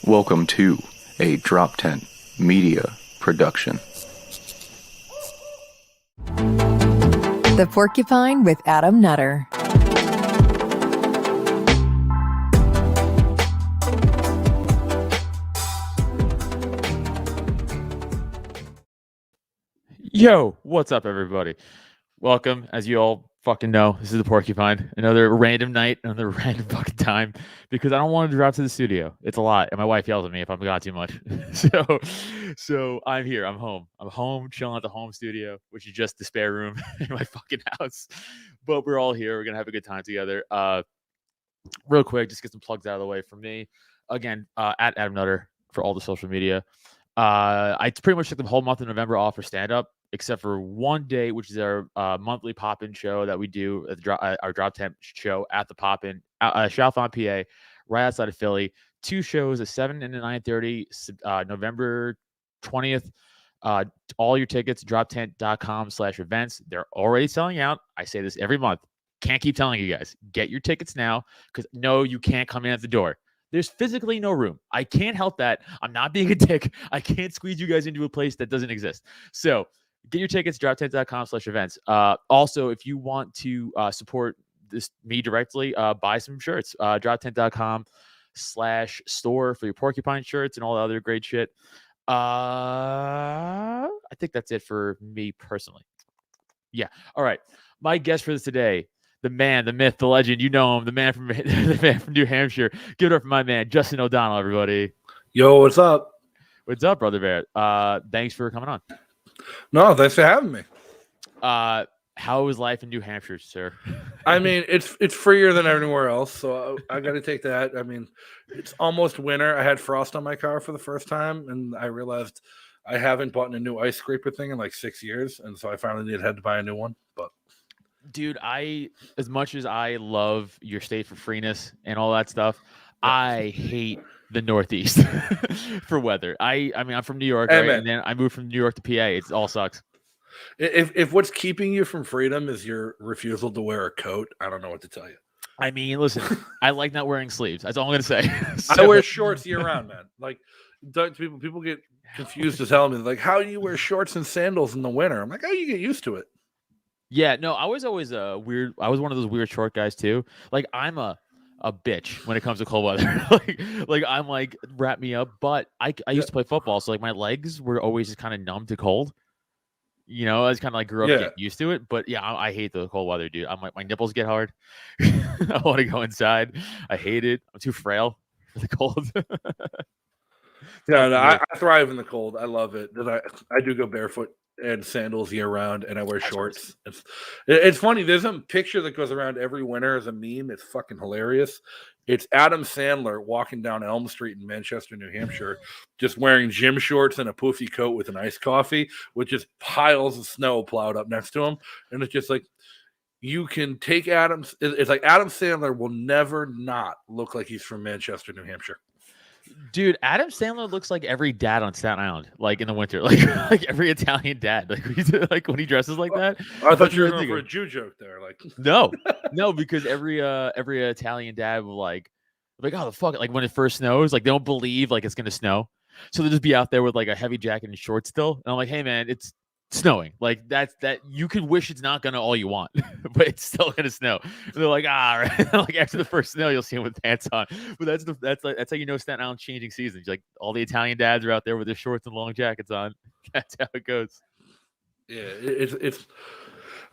Welcome to a Drop Tent Media Production. The Porcupine with Adam Nutter. Yo, what's up, everybody? Welcome. As you all fucking know, this is the Porcupine. Another random night, another random fucking time, because I don't want to drive to the studio. It's a lot, and my wife yells at me if I've got too much. So I'm here. I'm home. I'm home, chilling at the home studio, which is just the spare room in my fucking house. But we're all here. We're gonna have a good time together. Real quick, just get some plugs out of the way for me. Again, at Adam Nutter for all the social media. I pretty much took the whole month of November off for stand-up, except for one day, which is our monthly pop-in show that we do at our Drop Temp show at the pop-in, Chalfont, PA, right outside of Philly. Two shows, at 7 and a 9:30, November 20th. All your tickets, droptent.com/events. They're already selling out. I say this every month. Can't keep telling you guys. Get your tickets now, because no, you can't come in at the door. There's physically no room. I can't help that. I'm not being a dick. I can't squeeze you guys into a place that doesn't exist. So get your tickets, droptent.com/events. Also, if you want to support me directly, buy some shirts. Droptent.com/store for your Porcupine shirts and all the other great shit. I think that's it for me personally. Yeah. All right. My guest for this today, the man, the myth, the legend, you know him, the man from New Hampshire. Give it up for my man, Justin O'Donnell, everybody. Yo, what's up? What's up, brother Bear? Thanks for coming on. No, thanks for having me. How is life in New Hampshire, sir? I mean, it's freer than anywhere else, so I got to take that. I mean, it's almost winter. I had frost on my car for the first time, and I realized I haven't bought a new ice scraper thing in like 6 years, and so I finally had to buy a new one. But dude, as much as I love your state for freeness and all that stuff, I hate the Northeast for weather. I mean, I'm from New York, right? And then I moved from New York to PA. It all sucks. If what's keeping you from freedom is your refusal to wear a coat, I don't know what to tell you. I mean, listen, I like not wearing sleeves. That's all I'm gonna say. I wear shorts year round, man. Like, people get confused as hell. Like, how do you wear shorts and sandals in the winter? I'm like, how do you get used to it? Yeah, no, I was always weird. I was one of those weird short guys too. Like, I'm a bitch when it comes to cold weather. like I'm like, wrap me up. But I used to play football, so like my legs were always just kind of numb to cold. You know, I just kind of like grew up getting used to it. But yeah, I hate the cold weather, dude. I'm like, my nipples get hard. I want to go inside. I hate it. I'm too frail for the cold. No, I thrive in the cold. I love it. I do go barefoot and sandals year round, and I wear shorts. It's funny. There's a picture that goes around every winter as a meme. It's fucking hilarious. It's Adam Sandler walking down Elm Street in Manchester, New Hampshire, just wearing gym shorts and a poofy coat with an iced coffee, with just piles of snow plowed up next to him. And it's just like, you can take it's like Adam Sandler will never not look like he's from Manchester, New Hampshire. Dude, Adam Sandler looks like every dad on Staten Island, like in the winter, like every Italian dad, like when he dresses like that. I thought you were going for a Jew joke there. Like, no, because every Italian dad will like, oh, the fuck, like when it first snows, like they don't believe like it's gonna snow, so they'll just be out there with like a heavy jacket and shorts still. And I'm like, hey man, it's snowing. Like that you could wish it's not gonna all you want, but it's still gonna snow. And they're like, right. Like after the first snow, you'll see him with pants on. But that's how you know Staten Island's changing seasons. Like all the Italian dads are out there with their shorts and long jackets on. That's how it goes. Yeah, it's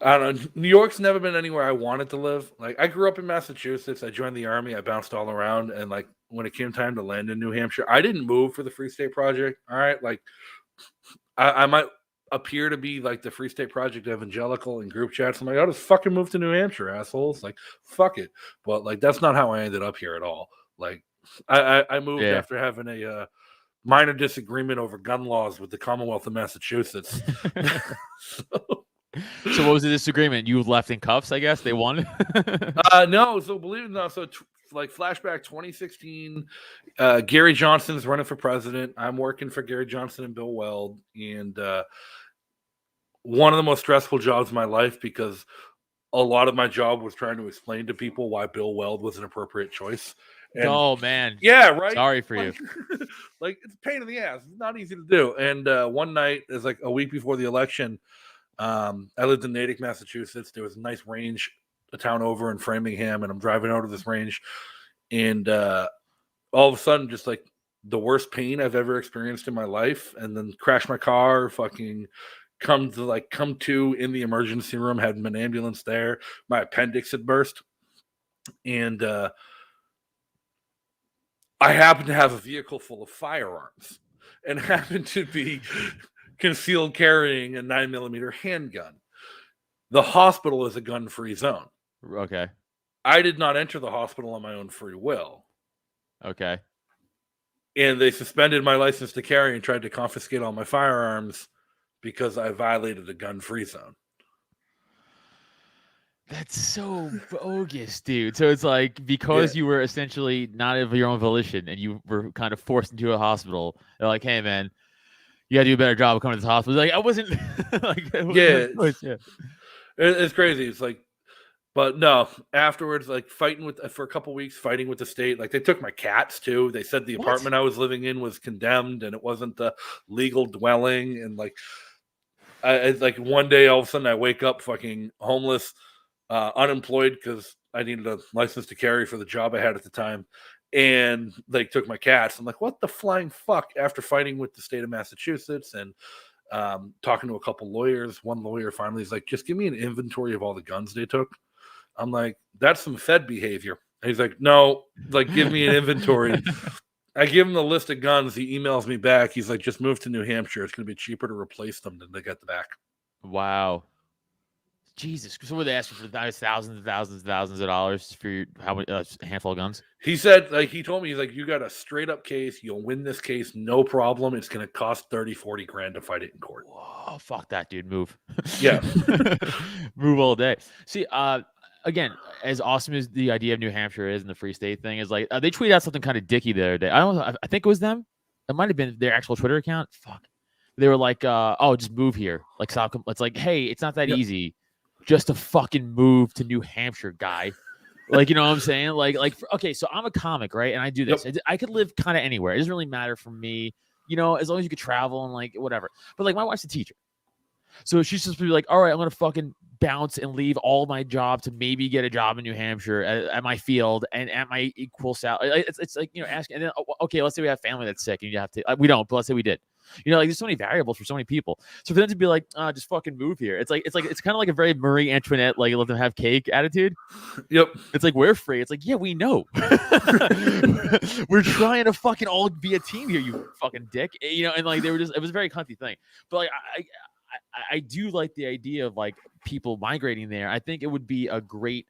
I don't know. New York's never been anywhere I wanted to live. Like, I grew up in Massachusetts. I joined the Army. I bounced all around, and like when it came time to land in New Hampshire, I didn't move for the Free State Project. All right, like I might appear to be like the Free State Project evangelical in group chats. I'm like, I'll just fucking move to New Hampshire, assholes. Like, fuck it. But like, that's not how I ended up here at all. Like, I moved after having a minor disagreement over gun laws with the Commonwealth of Massachusetts. So what was the disagreement? You left in cuffs, I guess. They won. No. So believe it or not, like flashback 2016, Gary Johnson's running for president. I'm working for Gary Johnson and Bill Weld, and one of the most stressful jobs of my life, because a lot of my job was trying to explain to people why Bill Weld was an appropriate choice. And oh man, yeah, right. Sorry for you. Like it's a pain in the ass. It's not easy to do. And one night, it was like a week before the election. I lived in Natick, Massachusetts. There was a nice range, a town over in Framingham, and I'm driving out of this range, and all of a sudden, just like the worst pain I've ever experienced in my life, and then crash my car, fucking come to in the emergency room, had an ambulance there. My appendix had burst, and I happened to have a vehicle full of firearms, and happened to be concealed carrying a 9mm handgun. The hospital is a gun-free zone. Okay. I did not enter the hospital on my own free will. Okay. And they suspended my license to carry and tried to confiscate all my firearms because I violated a gun-free zone. That's so bogus, dude. So it's like because you were essentially not of your own volition and you were kind of forced into a hospital, they're like, hey, man, you got to do a better job of coming to this hospital. Like, I wasn't like, it's crazy. It's like, but no, afterwards, like for a couple weeks, fighting with the state. Like they took my cats too. They said the apartment I was living in was condemned and it wasn't the legal dwelling. And like, it's like one day, all of a sudden I wake up fucking homeless, unemployed because I needed a license to carry for the job I had at the time. And they took my cats. I'm like, what the flying fuck? After fighting with the state of Massachusetts and talking to a couple lawyers, one lawyer finally is like, just give me an inventory of all the guns they took. I'm like, that's some Fed behavior. And he's like, no, like, give me an inventory. I give him the list of guns. He emails me back. He's like, just move to New Hampshire. It's going to be cheaper to replace them than to get the back. Wow. Jesus. So were they asking for thousands and thousands and thousands of dollars for how many, a handful of guns? He said, like, he told me, he's like, you got a straight up case. You'll win this case. No problem. It's going to cost 30-40 grand to fight it in court. Whoa, fuck that, dude. Move. Yeah. Move all day. See, again, as awesome as the idea of New Hampshire is and the free state thing is, like, they tweeted out something kind of dicky the other day. I think it was them. It might have been their actual Twitter account. Fuck. They were like, oh, just move here. Like, stop. It's like, hey, it's not that easy just to fucking move to New Hampshire, guy. Like, you know what I'm saying? Okay, so I'm a comic, right? And I do this. I could live kind of anywhere. It doesn't really matter for me, you know, as long as you could travel and like whatever. But like, my wife's a teacher. So she's supposed to be like, all right, I'm going to fucking bounce and leave all my job to maybe get a job in New Hampshire at my field and at my equal salary. It's like, you know, asking, and then, okay, let's say we have family that's sick and you have to, we don't, but let's say we did. You know, like there's so many variables for so many people. So for them to be like, just fucking move here. It's kind of like a very Marie Antoinette, like let them have cake attitude. Yep. It's like, we're free. It's like, yeah, we know. We're trying to fucking all be a team here, you fucking dick. You know, and like, it was a very cunty thing. But like, I do like the idea of like people migrating there. I think it would be a great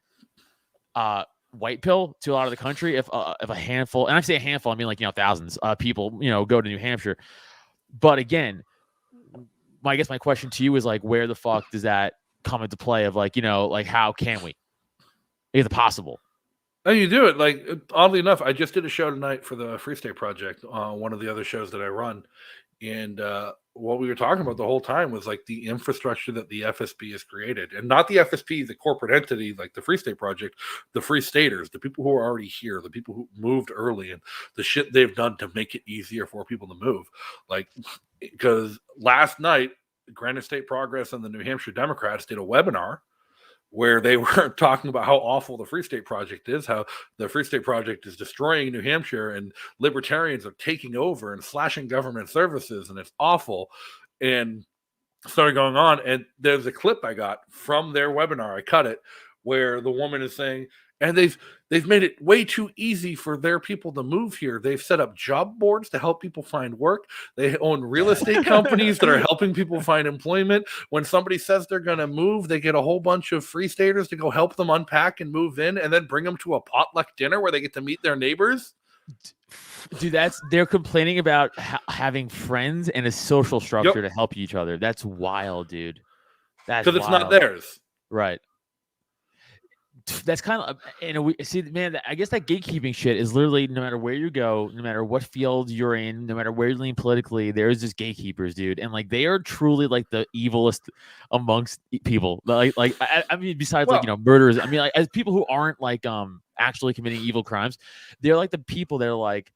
white pill to a lot of the country if a handful, and I say a handful, I mean like, you know, thousands people, you know, go to New Hampshire. But again, I guess my question to you is like, where the fuck does that come into play of like, you know, like how can we? Is it possible? And you do it. Like, oddly enough, I just did a show tonight for the Free State Project, one of the other shows that I run. And what we were talking about the whole time was like the infrastructure that the FSP has created, and not the FSP, the corporate entity, like the Free State Project, the Free Staters, the people who are already here, the people who moved early, and the shit they've done to make it easier for people to move. Like, because last night, Granite State Progress and the New Hampshire Democrats did a webinar where they were talking about how awful the Free State Project is, how the Free State Project is destroying New Hampshire and libertarians are taking over and slashing government services, and it's awful. And started going on. And there's a clip I got from their webinar. I cut it where the woman is saying, and they've made it way too easy for their people to move here. They've set up job boards to help people find work. They own real estate companies that are helping people find employment. When somebody says they're going to move, they get a whole bunch of Free Staters to go help them unpack and move in, and then bring them to a potluck dinner where they get to meet their neighbors. Dude, they're complaining about having friends and a social structure to help each other. That's wild, dude. That's because it's not theirs. Right. That's kind of, see, man, I guess that gatekeeping shit is literally no matter where you go, no matter what field you're in, no matter where you lean politically, there's just gatekeepers, dude. And like, they are truly like the evilest amongst people. Like I mean, besides like, you know, murderers, I mean, like as people who aren't like, actually committing evil crimes. They're like the people that are like,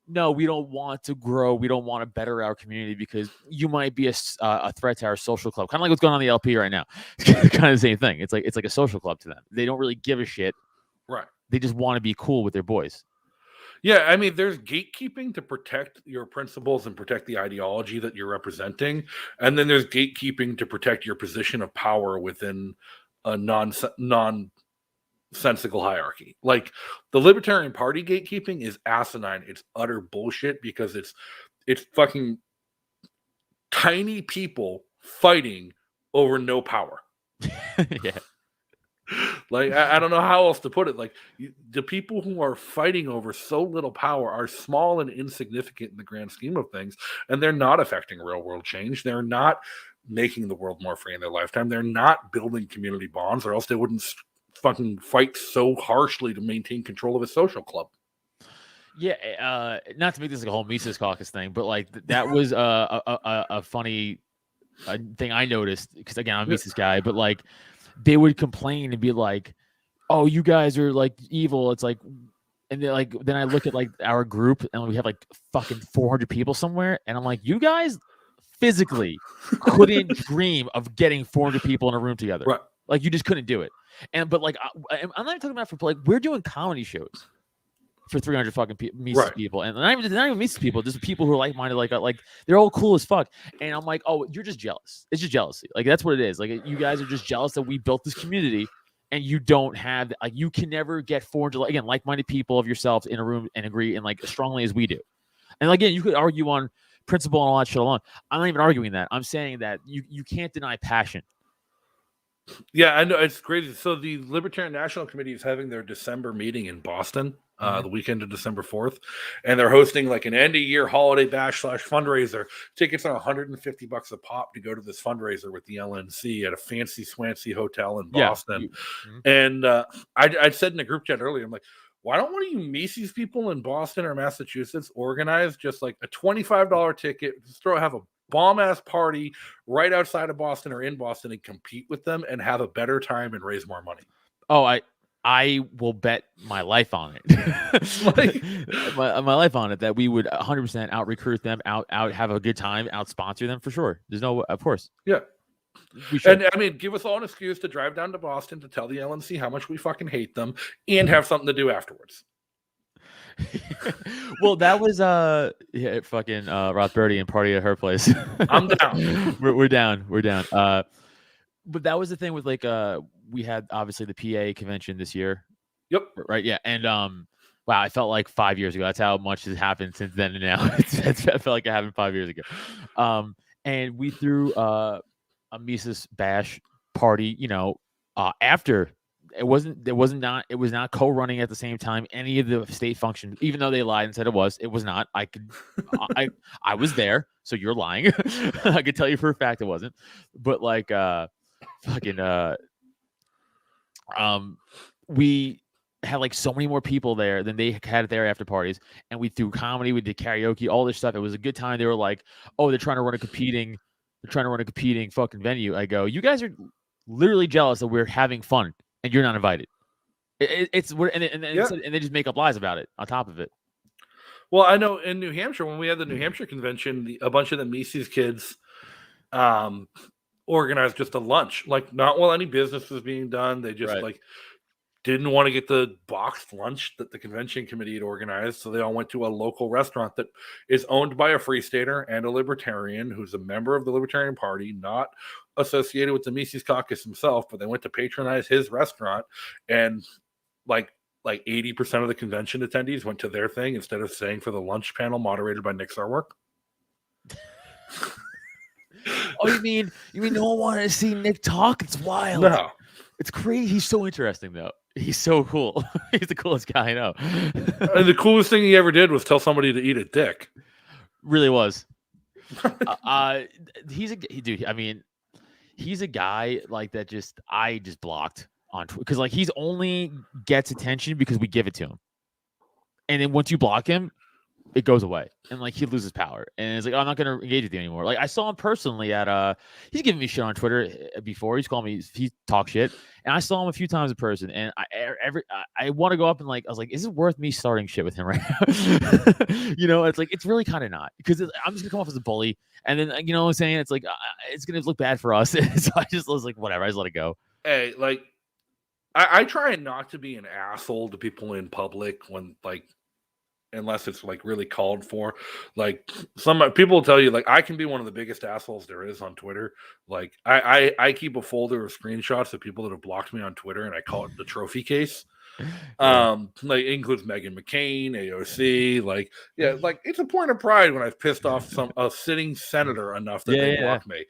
no, we don't want to grow. We don't want to better our community because you might be a threat to our social club. Kind of like what's going on in the LP right now. Kind of the same thing. It's like a social club to them. They don't really give a shit. Right. They just want to be cool with their boys. Yeah, I mean, there's gatekeeping to protect your principles and protect the ideology that you're representing, and then there's gatekeeping to protect your position of power within a nonsensical hierarchy. Like the Libertarian Party gatekeeping is asinine. It's utter bullshit because it's fucking tiny people fighting over no power. Yeah. Like I don't know how else to put it. Like the people who are fighting over so little power are small and insignificant in the grand scheme of things, and they're not affecting real world change. They're not making the world more free in their lifetime. They're not building community bonds, or else they wouldn't fucking fight so harshly to maintain control of a social club. Yeah, not to make this like a whole Mises Caucus thing, but like that was a funny thing I noticed because again I'm a Mises guy, but like. They would complain and be like, "Oh, you guys are like evil." It's like, and they're like, then I look at like our group and we have like fucking 400 people somewhere, and I'm like, you guys physically couldn't dream of getting 400 people in a room together. Right. Like you just couldn't do it. But like, I'm not even talking about for like we're doing comedy shows for 300 fucking Mises people, and not even Mises people, just people who are like-minded, like they're all cool as fuck. And I'm like, oh, you're just jealous. It's just jealousy. Like that's what it is. Like you guys are just jealous that we built this community, and you don't have like you can never get 400 again like-minded people of yourselves in a room and agree and like as strongly as we do. And again, you could argue on principle and all that shit alone. I'm not even arguing that. I'm saying that you can't deny passion. Yeah, I know it's crazy. So the Libertarian National Committee is having their December meeting in Boston, the weekend of December 4th, and they're hosting like an end of year holiday bash / fundraiser. Tickets are $150 a pop to go to this fundraiser with the LNC at a fancy swancy hotel in Boston. And I said in a group chat earlier, I'm like, why don't one of you Mises people in Boston or Massachusetts organize just like a $25 ticket, just have a bomb ass party right outside of Boston or in Boston and compete with them and have a better time and raise more money? Oh, I will bet my life on it. my life on it that we would 100% out recruit them, out have a good time, out sponsor them for sure. There's no, of course. Yeah. We should. And I mean, give us all an excuse to drive down to Boston to tell the LNC how much we fucking hate them and have something to do afterwards. Well, that was fucking Rothberty and Party at her place. I'm down. We're down. But that was the thing with like we had obviously the PA convention this year. Yep. Right. Yeah. And wow, I felt like 5 years ago. That's how much has happened since then and now. I felt like it happened 5 years ago. And we threw a Mises bash party. You know, after. It was not co-running at the same time any of the state functions, even though they lied and said it was not. I was there, so you're lying. I could tell you for a fact it wasn't. But like we had like so many more people there than they had at their after parties, and we threw comedy, we did karaoke, all this stuff. It was a good time. They were like, oh, they're trying to run a competing fucking venue. I go, you guys are literally jealous that we're having fun and you're not invited. And they just make up lies about it on top of it. Well, I know in New Hampshire, when we had the New Hampshire convention, a bunch of the Mises kids organized just a lunch. Like, not while any business was being done. They just like didn't want to get the boxed lunch that the convention committee had organized. So they all went to a local restaurant that is owned by a Free Stater and a Libertarian who's a member of the Libertarian Party, not associated with the Mises Caucus himself, but they went to patronize his restaurant, and like 80% of the convention attendees went to their thing instead of staying for the lunch panel moderated by Nick Sarwark. Oh, you mean no one wanted to see Nick talk? It's wild. No. It's crazy. He's so interesting, though. He's so cool. He's the coolest guy I know. And the coolest thing he ever did was tell somebody to eat a dick. Really was. He's a dude. I mean, he's a guy like that. I just blocked on Twitter because like he's only gets attention because we give it to him. And then once you block him, it goes away, and like he loses power, and it's like, oh, I'm not going to engage with you anymore. Like I saw him personally at he's giving me shit on Twitter before. He's calling me, he talks shit, and I saw him a few times in person, and I want to go up and like, I was like, is it worth me starting shit with him right now? You know, it's like, it's really kind of not, because I'm just gonna come off as a bully, and then you know what I'm saying, it's like it's gonna look bad for us. So I just was like, whatever, I just let it go. Hey, like I try not to be an asshole to people in public when like, unless it's like really called for. Like some people will tell you, like I can be one of the biggest assholes there is on Twitter. Like I keep a folder of screenshots of people that have blocked me on Twitter, and I call it the trophy case. Like it includes Meghan McCain, AOC. Like yeah, like it's a point of pride when I've pissed off a sitting senator enough that they block me.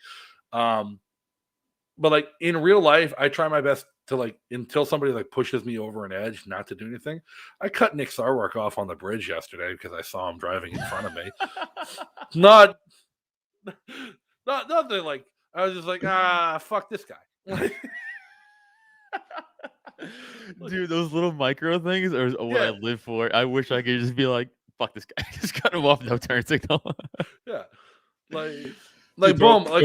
But like in real life, I try my best to like, until somebody like pushes me over an edge, not to do anything. I cut Nick Sarwark off on the bridge yesterday because I saw him driving in front of me. Not that like I was just like, fuck this guy. Dude, those little micro things are what I live for. I wish I could just be like, fuck this guy, just cut him off, no turn signal. Yeah, like boom, like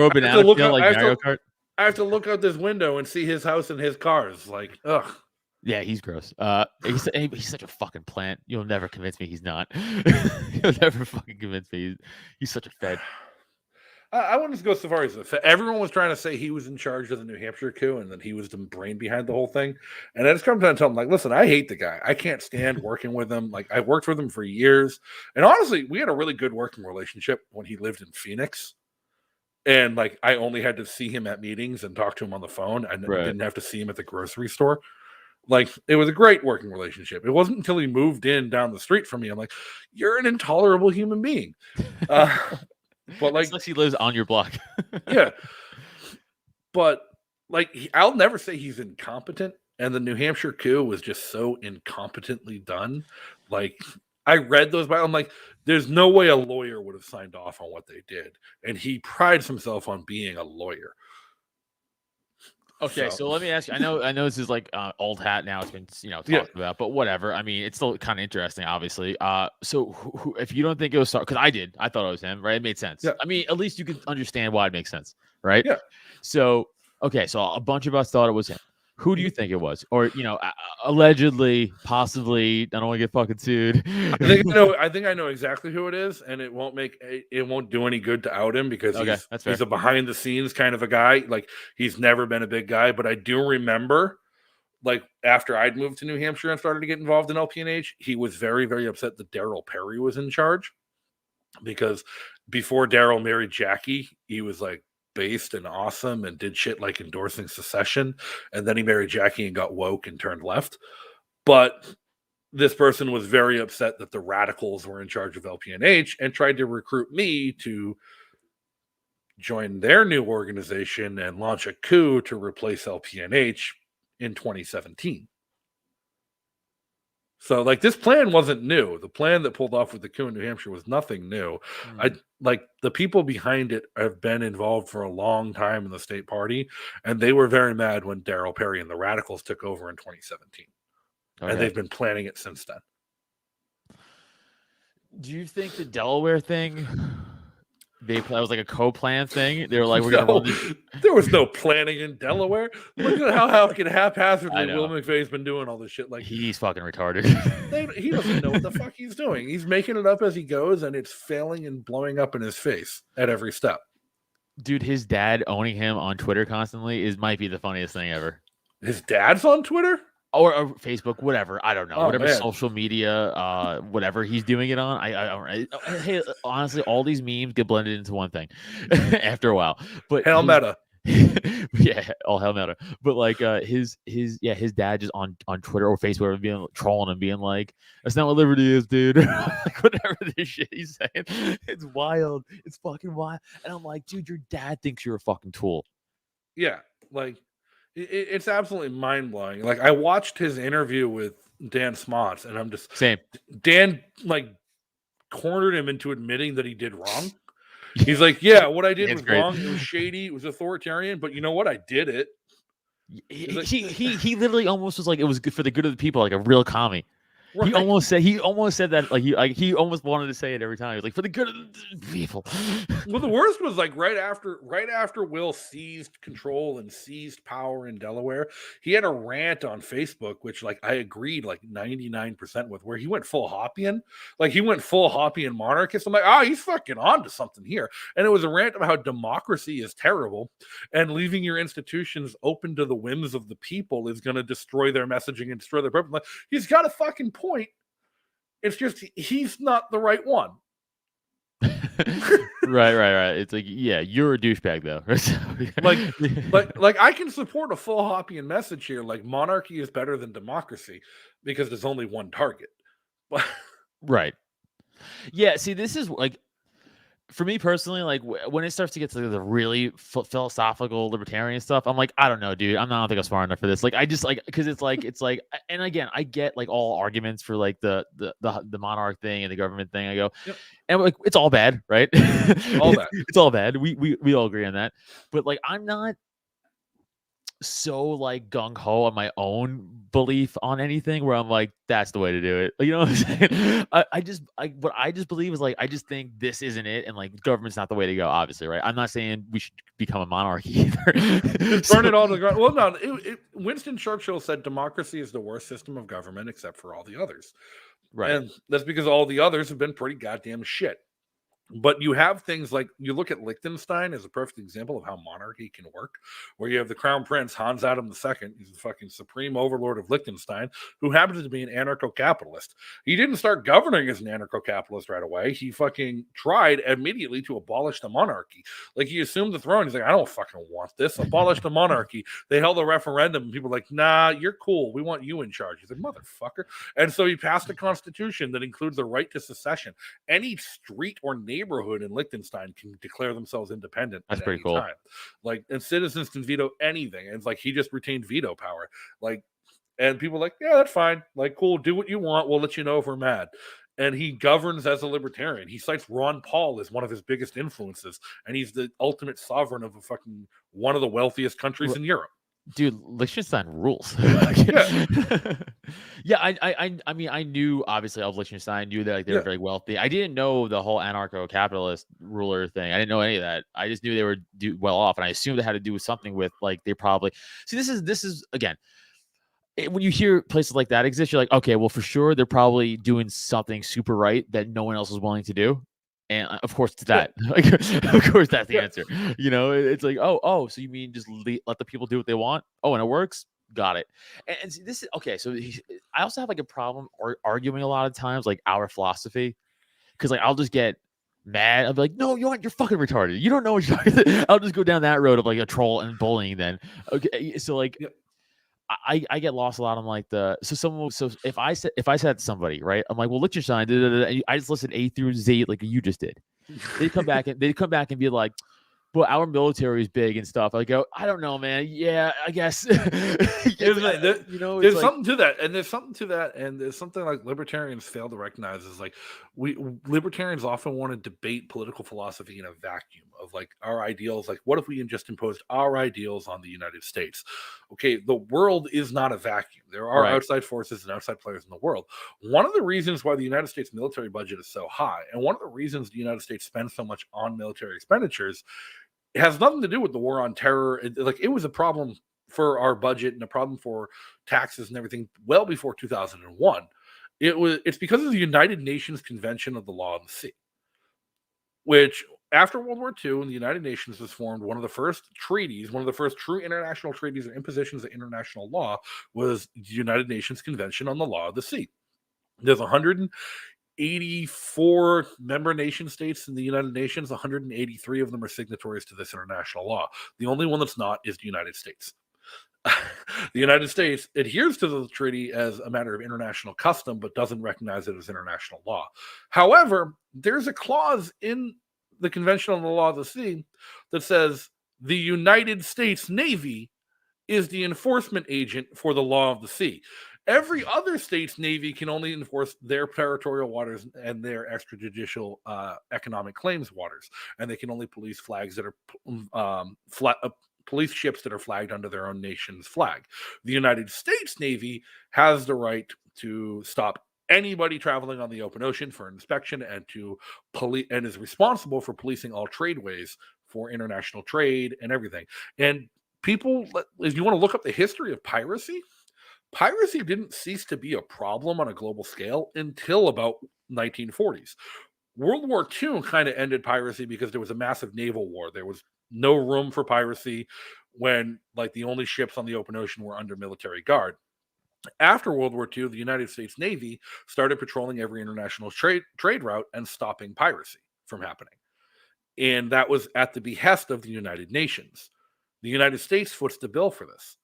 I have to look out this window and see his house and his cars. Like, ugh. Yeah, he's gross. He's such a fucking plant. You'll never convince me he's not. You'll never fucking convince me he's such a fed. I wouldn't go so far as everyone was trying to say he was in charge of the New Hampshire coup and that he was the brain behind the whole thing. And I just come down and tell him, like, listen, I hate the guy. I can't stand working with him. Like, I worked with him for years. And honestly, we had a really good working relationship when he lived in Phoenix. And like, I only had to see him at meetings and talk to him on the phone. I didn't have to see him at the grocery store. Like, it was a great working relationship. It wasn't until he moved in down the street from me. I'm like, you're an intolerable human being. But like, unless he lives on your block. Yeah. But like, I'll never say he's incompetent. And the New Hampshire coup was just so incompetently done. Like, I read those, but I'm like, there's no way a lawyer would have signed off on what they did. And he prides himself on being a lawyer. Okay, so let me ask you. I know this is like old hat now. It's been talked about, but whatever. I mean, it's still kind of interesting, obviously. So if you don't think it was, because I did, I thought it was him, right? It made sense. Yeah. I mean, at least you could understand why it makes sense, right? Yeah. So okay, so a bunch of us thought it was him. Who do you think it was? Or allegedly, possibly. I don't want to get fucking sued. I think I know exactly who it is, and it won't do any good to out him because he's a behind the scenes kind of a guy. Like, he's never been a big guy, but I do remember, like, after I'd moved to New Hampshire and started to get involved in LPNH, he was very, very upset that Daryl Perry was in charge, because before Daryl married Jackie, he was like based and awesome and did shit like endorsing secession, and then he married Jackie and got woke and turned left. But this person was very upset that the radicals were in charge of LPNH and tried to recruit me to join their new organization and launch a coup to replace LPNH in 2017. So, like, this plan wasn't new. The plan that pulled off with the coup in New Hampshire was nothing new. The people behind it have been involved for a long time in the state party, and they were very mad when Daryl Perry and the Radicals took over in 2017. Okay. And they've been planning it since then. Do you think the Delaware thing, that was like a co-plan thing? They were like, we're going to There was no planning in Delaware. Look at how haphazardly Will McVeigh's been doing all this shit. Like, he's fucking retarded. He doesn't know what the fuck he's doing. He's making it up as he goes, and it's failing and blowing up in his face at every step. Dude, his dad owning him on Twitter constantly might be the funniest thing ever. His dad's on Twitter? Or Facebook, whatever. I don't know. Whatever social media, whatever he's doing it on. Hey, honestly, all these memes get blended into one thing after a while. But hell meta. Yeah, all hell meta. But like his dad just on Twitter or Facebook being trolling and being like, that's not what liberty is, dude. Like, whatever this shit he's saying. It's wild. It's fucking wild. And I'm like, dude, your dad thinks you're a fucking tool. Yeah, like, it's absolutely mind-blowing. Like, I watched his interview with Dan Smots, and I'm just... Same. Dan, like, cornered him into admitting that he did wrong. He's like, yeah, what I did was wrong. It was shady. It was authoritarian. But you know what? I did it. He literally almost was like, it was good for the good of the people, like a real commie. He almost said that he almost wanted to say it every time. He was like, for the good of the people. Well, the worst was like right after Will seized control and seized power in Delaware, he had a rant on Facebook, which like I agreed like 99% with, where he went full Hoppian. Like he went full Hoppian monarchist. I'm like, he's fucking on to something here. And it was a rant about how democracy is terrible and leaving your institutions open to the whims of the people is going to destroy their messaging and destroy their purpose. Like, he's got a fucking point. It's just he's not the right one. Right. It's like, yeah, you're a douchebag though. like I can support a full Hoppian message here. Like monarchy is better than democracy because there's only one target. But right. Yeah. See, this is like, for me personally, like when it starts to get to the really philosophical libertarian stuff, I'm like, I don't know, dude. I don't think I'm smart enough for this. Like, I just like, because it's like, and again, I get like all arguments for like the monarch thing and the government thing. I go, yep. And like it's all bad, right? All bad. It's all bad. We all agree on that. But like, I'm not so like gung ho on my own belief on anything where I'm like, that's the way to do it. You know what I'm saying? What I just believe is like, I just think this isn't it. And like government's not the way to go, obviously. Right. I'm not saying we should become a monarchy either. Burn it all to the ground. Well, no, Winston Churchill said democracy is the worst system of government except for all the others. Right. And that's because all the others have been pretty goddamn shit. But you have things like, you look at Liechtenstein as a perfect example of how monarchy can work, where you have the crown prince, Hans Adam II. He's the fucking supreme overlord of Liechtenstein, who happens to be an anarcho-capitalist. He didn't start governing as an anarcho-capitalist right away. He fucking tried immediately to abolish the monarchy. Like, he assumed the throne. He's like, I don't fucking want this. Abolish the monarchy. They held a referendum, and people were like, nah, you're cool. We want you in charge. He's like, motherfucker. And so he passed a constitution that includes the right to secession. Any street or neighborhood in Liechtenstein can declare themselves independent. That's pretty cool. Time. Like, and citizens can veto anything. And it's like he just retained veto power. Like, and people are like, yeah, that's fine. Like, cool, do what you want. We'll let you know if we're mad. And he governs as a libertarian. He cites Ron Paul as one of his biggest influences, and he's the ultimate sovereign of a fucking one of the wealthiest countries in Europe. Dude, Liechtenstein rules. Yeah, I mean, I knew obviously of Liechtenstein. I knew that like they were very wealthy. I didn't know the whole anarcho-capitalist ruler thing. I didn't know any of that. I just knew they were well off, and I assumed it had to do with something with like they probably see. This is again, when you hear places like that exist, you're like, okay, well, for sure they're probably doing something super right that no one else is willing to do. And of course, it's that. Of course, that's the answer. You know, it's like, oh, so you mean just let the people do what they want? Oh, and it works. Got it. And see, this is okay. So I also have like a problem arguing a lot of times, like our philosophy, because like I'll just get mad. I'll be like, no, you're fucking retarded. You don't know what you're talking. I'll just go down that road of like a troll and bullying. Then okay, so like. I get lost a lot on like so if I said to somebody, right, I'm like, well, Liechtenstein, and I just listed A through Z like you just did. They'd come back and be like, well, our military is big and stuff. I go, I don't know, man. Yeah, I guess. You know, there's something to that, and there's something like libertarians fail to recognize is like libertarians often want to debate political philosophy in a vacuum of like our ideals. Like, what if we just imposed our ideals on the United States? Okay, the world is not a vacuum. There are outside forces and outside players in the world. One of the reasons why the United States military budget is so high, and one of the reasons the United States spends so much on military expenditures, it has nothing to do with the war on terror. It was a problem for our budget and a problem for taxes and everything well before 2001. It's because of the United Nations Convention of the Law of the Sea, which after World War II, when the United Nations was formed, one of the first true international treaties and impositions of international law was the United Nations Convention on the Law of the Sea. There's 184 member nation states in the United Nations. 183 of them are signatories to this international law. The only one that's not is the United States. The United States adheres to the treaty as a matter of international custom, but doesn't recognize it as international law. However, there's a clause in the Convention on the Law of the Sea that says the United States Navy is the enforcement agent for the law of the sea. Every other state's navy can only enforce their territorial waters and their extrajudicial economic claims waters, and they can only police flags that are police ships that are flagged under their own nation's flag. The United States Navy has the right to stop anybody traveling on the open ocean for inspection and to police, and is responsible for policing all tradeways for international trade and everything. And people, if you want to look up the history of piracy, piracy didn't cease to be a problem on a global scale until about 1940s. World War II kind of ended piracy because there was a massive naval war. There was no room for piracy when like the only ships on the open ocean were under military guard. After World War II, the United States Navy started patrolling every international trade route and stopping piracy from happening. And that was at the behest of the United Nations. The United States foots the bill for this.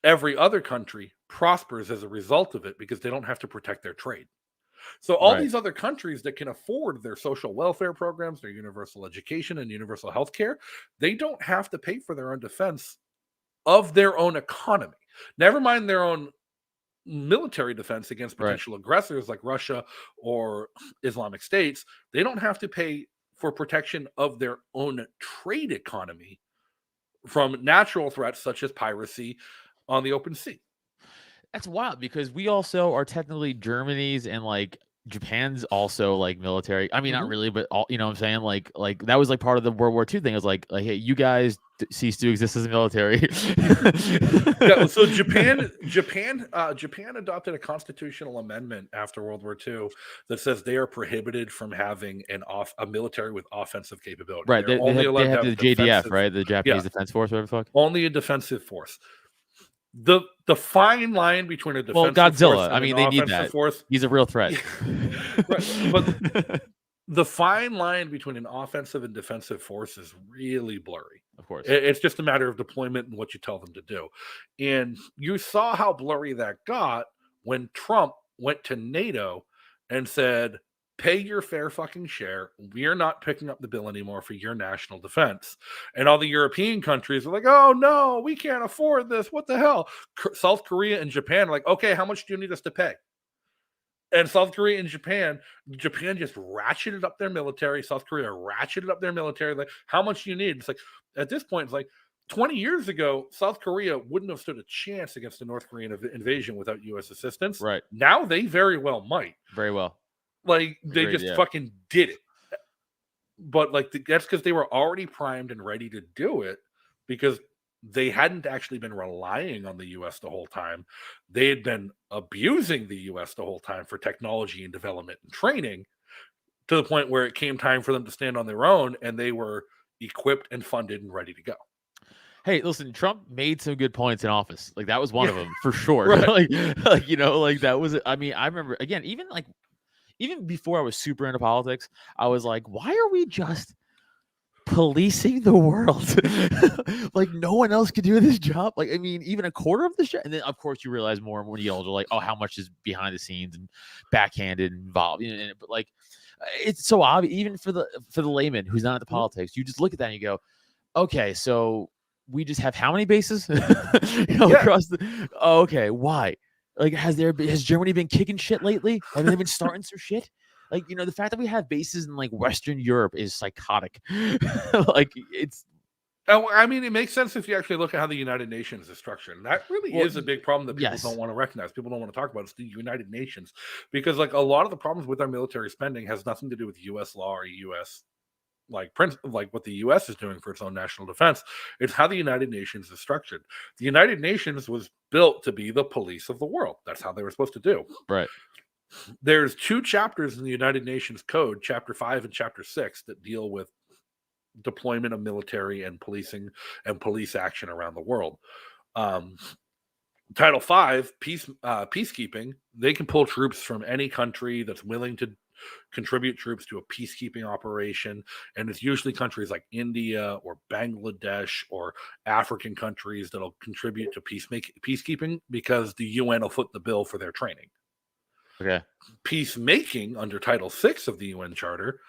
Every other country prospers as a result of it because they don't have to protect their trade. So all these other countries that can afford their social welfare programs, their universal education and universal health care, they don't have to pay for their own defense of their own economy. Never mind their own military defense against potential aggressors like Russia or Islamic states. They don't have to pay for protection of their own trade economy from natural threats such as piracy on the open sea. That's wild because we also are technically Germany's and like Japan's also like military. I mean, not really, but all, you know what I'm saying? Like that was like part of the World War II thing. It was like hey, you guys cease to exist as a military. Yeah, so Japan adopted a constitutional amendment after World War II that says they are prohibited from having a military with offensive capability. Right. They have the JDF, right? The Japanese Defense Force, whatever the fuck. Only a defensive force. The fine line between a defensive Godzilla. Force and I mean, an they need that. Force, he's a real threat. Right. But the fine line between an offensive and defensive force is really blurry. Of course. It's just a matter of deployment and what you tell them to do. And you saw how blurry that got when Trump went to NATO and said, pay your fair fucking share. We're not picking up the bill anymore for your national defense. And all the European countries are like, oh no, we can't afford this. What the hell? South Korea and Japan are like, okay, how much do you need us to pay? And South Korea and Japan just ratcheted up their military. South Korea ratcheted up their military. Like, how much do you need? It's like, at this point, it's like 20 years ago, South Korea wouldn't have stood a chance against the North Korean invasion without U.S. assistance. Right. Now they very well might. Very well. Like, they just fucking did it. But, like, that's because they were already primed and ready to do it because they hadn't actually been relying on the U.S. the whole time. They had been abusing the U.S. the whole time for technology and development and training to the point where it came time for them to stand on their own, and they were equipped and funded and ready to go. Hey, listen, Trump made some good points in office. Like, that was one of them for sure. Right. like, you know, like that was, I mean, I remember, again, even before I was super into politics, I was like, why are we just policing the world? Like, no one else could do this job. Like, I mean, even a quarter of the shit. And then, of course, you realize more and more when you get older, like, oh, how much is behind the scenes and backhanded and involved. But like, it's so obvious, even for the layman who's not into politics. You just look at that and you go, okay, so we just have how many bases across the? Oh, okay, why? Like, has Germany been kicking shit lately? Have they been starting some shit? Like, you know, the fact that we have bases in like Western Europe is psychotic. Like, it's. I mean, it makes sense if you actually look at how the United Nations is structured. And that really is a big problem that people don't want to recognize. People don't want to talk about. It's the United Nations, because like a lot of the problems with our military spending has nothing to do with U.S. law or U.S. like what the U.S. is doing for its own national defense. It's how the United Nations is structured. The United Nations was built to be the police of the world. That's how they were supposed to do. Right. There's 2 chapters in the United Nations Code, Chapter 5 and Chapter 6, that deal with deployment of military and policing and police action around the world. Title 5, peacekeeping, they can pull troops from any country that's willing to contribute troops to a peacekeeping operation, and it's usually countries like India or Bangladesh or African countries that'll contribute to peacekeeping because the UN will foot the bill for their training. Okay. Peacemaking under Title 6 of the UN Charter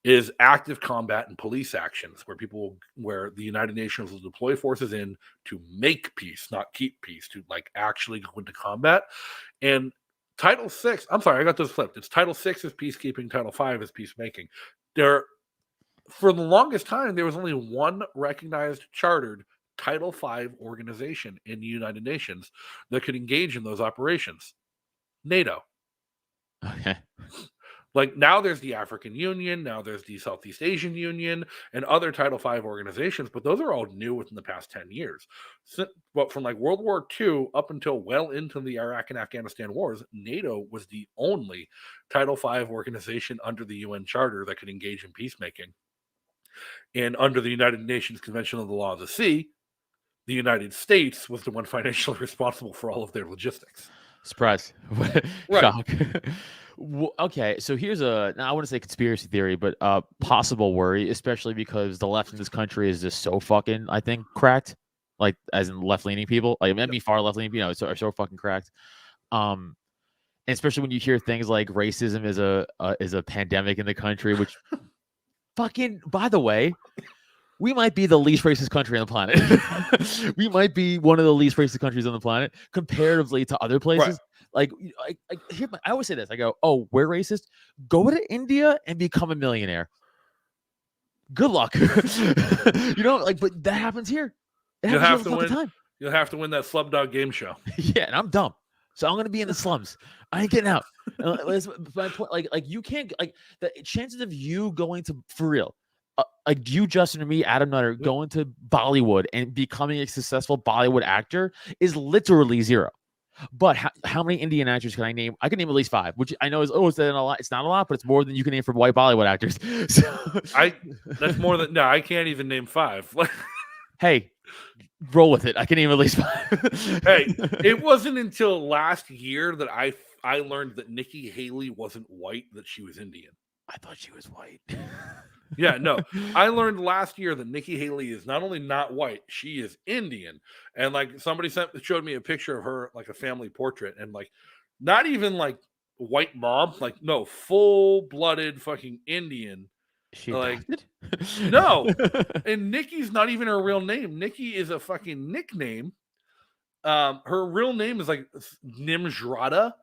is active combat and police actions where the United Nations will deploy forces in to make peace, not keep peace, to like actually go into combat. And Title 6, I'm sorry, I got this flipped. It's Title 6 is peacekeeping, Title 5 is peacemaking. For the longest time, there was only one recognized chartered Title 5 organization in the United Nations that could engage in those operations: NATO. Okay. Like now there's the African Union, now there's the Southeast Asian Union, and other Title V organizations, but those are all new within the past 10 years. But from like World War II up until well into the Iraq and Afghanistan wars, NATO was the only Title V organization under the UN Charter that could engage in peacemaking. And under the United Nations Convention on the Law of the Sea, the United States was the one financially responsible for all of their logistics. Surprise. Right. Shock. Okay, so here's now I want to say conspiracy theory, but possible worry, especially because the left in this country is just so fucking, I think, cracked. Like, as in left-leaning people. Like, maybe far left-leaning, are so fucking cracked. And especially when you hear things like racism is a pandemic in the country, which fucking, by the way, we might be the least racist country on the planet. We might be one of the least racist countries on the planet comparatively to other places. Right. Like, I always say this. I go, oh, we're racist. Go to India and become a millionaire. Good luck. But that happens here. You'll have to win. You'll have to win that Slumdog Game Show. Yeah, and I'm dumb, so I'm gonna be in the slums. I ain't getting out. My point, like you can't, like, the chances of you going to, for real, like you, Justin, or me, Adam Nutter, going to Bollywood and becoming a successful Bollywood actor is literally zero. But how many Indian actors can I name? I can name at least 5, which I know is a lot. It's not a lot, but it's more than you can name for white Bollywood actors. So, that's more than I can't even name 5. Hey, roll with it. I can name at least 5. Hey, it wasn't until last year that I learned that Nikki Haley wasn't white, that she was Indian. I thought she was white. Yeah, no. I learned last year that Nikki Haley is not only not white, she is Indian. And like somebody showed me a picture of her, like a family portrait, and like not even like white mom, like no, full-blooded fucking Indian. She like no. And Nikki's not even her real name. Nikki is a fucking nickname. Her real name is like Nimrata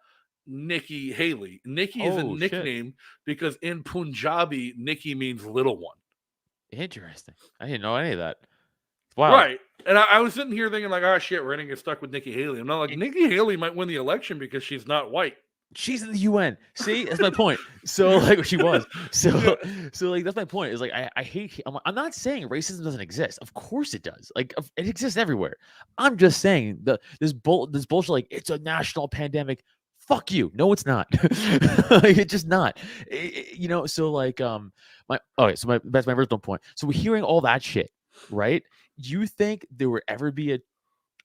Nikki Haley. Nikki is a nickname because in Punjabi, Nikki means little one. Interesting. I didn't know any of that. Wow. Right. And I was sitting here thinking like, oh shit, we're gonna get stuck with Nikki Haley. I'm not like, Nikki Haley might win the election because she's not white. She's in the UN. See, that's my point. So like she was. So like that's my point. Is like I hate. I'm not saying racism doesn't exist. Of course it does. Like it exists everywhere. I'm just saying this bullshit. Like it's a national pandemic. Fuck you. No, it's not. Like, it's just not. So like that's my original point. So we're hearing all that shit, right? You think there would ever be at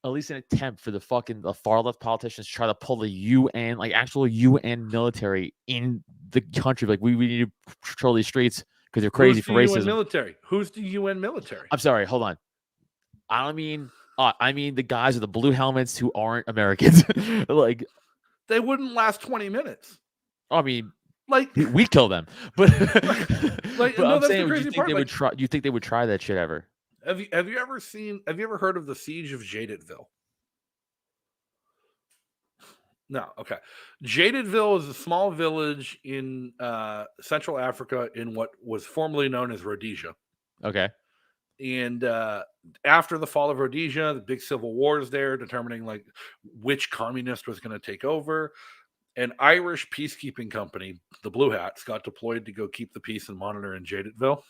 least an attempt for the far left politicians to try to pull the UN, like actual UN military in the country? Like we need to patrol these streets because they're crazy for racism. Military? Who's the UN military? I'm sorry. Hold on. I mean the guys with the blue helmets who aren't Americans. Like they wouldn't last 20 minutes. I mean, like we kill them, but like but no, I'm that's saying, the do you crazy think part. they would try? Do you think they would try that shit ever? Have you ever heard of the siege of Jadetville? No, okay. Jadetville is a small village in Central Africa in what was formerly known as Rhodesia. Okay. And after the fall of Rhodesia, the big civil wars there, determining like which communist was going to take over. An Irish peacekeeping company, the Blue Hats, got deployed to go keep the peace and monitor in Jadetville.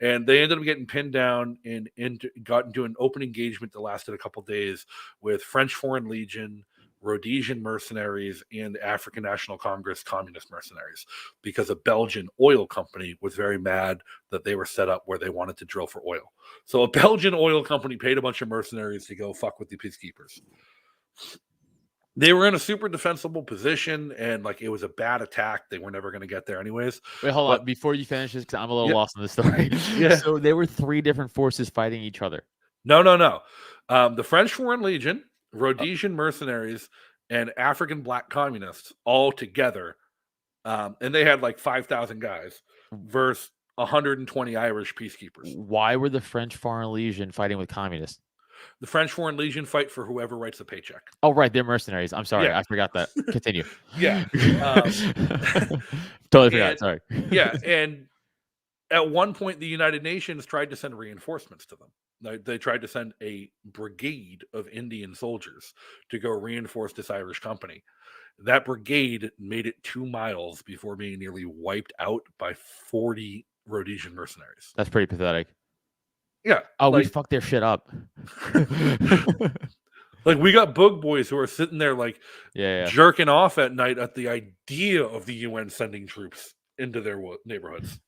And they ended up getting pinned down and got into an open engagement that lasted a couple of days with French Foreign Legion, Rhodesian mercenaries, and African National Congress communist mercenaries, because a Belgian oil company was very mad that they were set up where they wanted to drill for oil. So a Belgian oil company paid a bunch of mercenaries to go fuck with the peacekeepers. They were in a super defensible position, and like it was a bad attack. They were never going to get there anyways. Wait, hold on. Before you finish this, because I'm a little lost in the story. Yeah. So there were 3 different forces fighting each other. No. The French Foreign Legion, Rhodesian mercenaries, and African black communists all together. And they had like 5,000 guys versus 120 Irish peacekeepers. Why were the French Foreign Legion fighting with communists? The French Foreign Legion fight for whoever writes the paycheck. Oh, right. They're mercenaries. I'm sorry. Yeah. I forgot that. Continue. Yeah. Totally forgot. Sorry. Yeah. And at one point, the United Nations tried to send reinforcements to them. They tried to send a brigade of Indian soldiers to go reinforce this Irish company. That brigade made it 2 miles before being nearly wiped out by 40 Rhodesian mercenaries. That's pretty pathetic. Yeah. Oh, we fucked their shit up. Like, we got bug boys who are sitting there like Yeah. jerking off at night at the idea of the UN sending troops into their neighborhoods.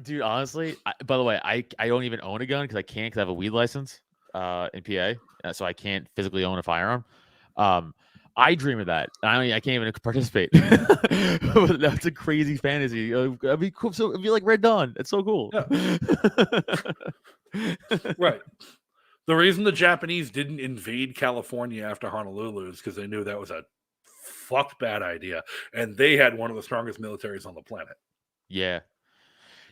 Dude, honestly, by the way, I don't even own a gun because I can't, because I have a weed license in PA, so I can't physically own a firearm. I dream of that. I can't even participate. But that's a crazy fantasy. It'd be cool. So it'd be like Red Dawn. It's so cool. Yeah. Right. The reason the Japanese didn't invade California after Honolulu is because they knew that was a fucked bad idea, and they had one of the strongest militaries on the planet. Yeah.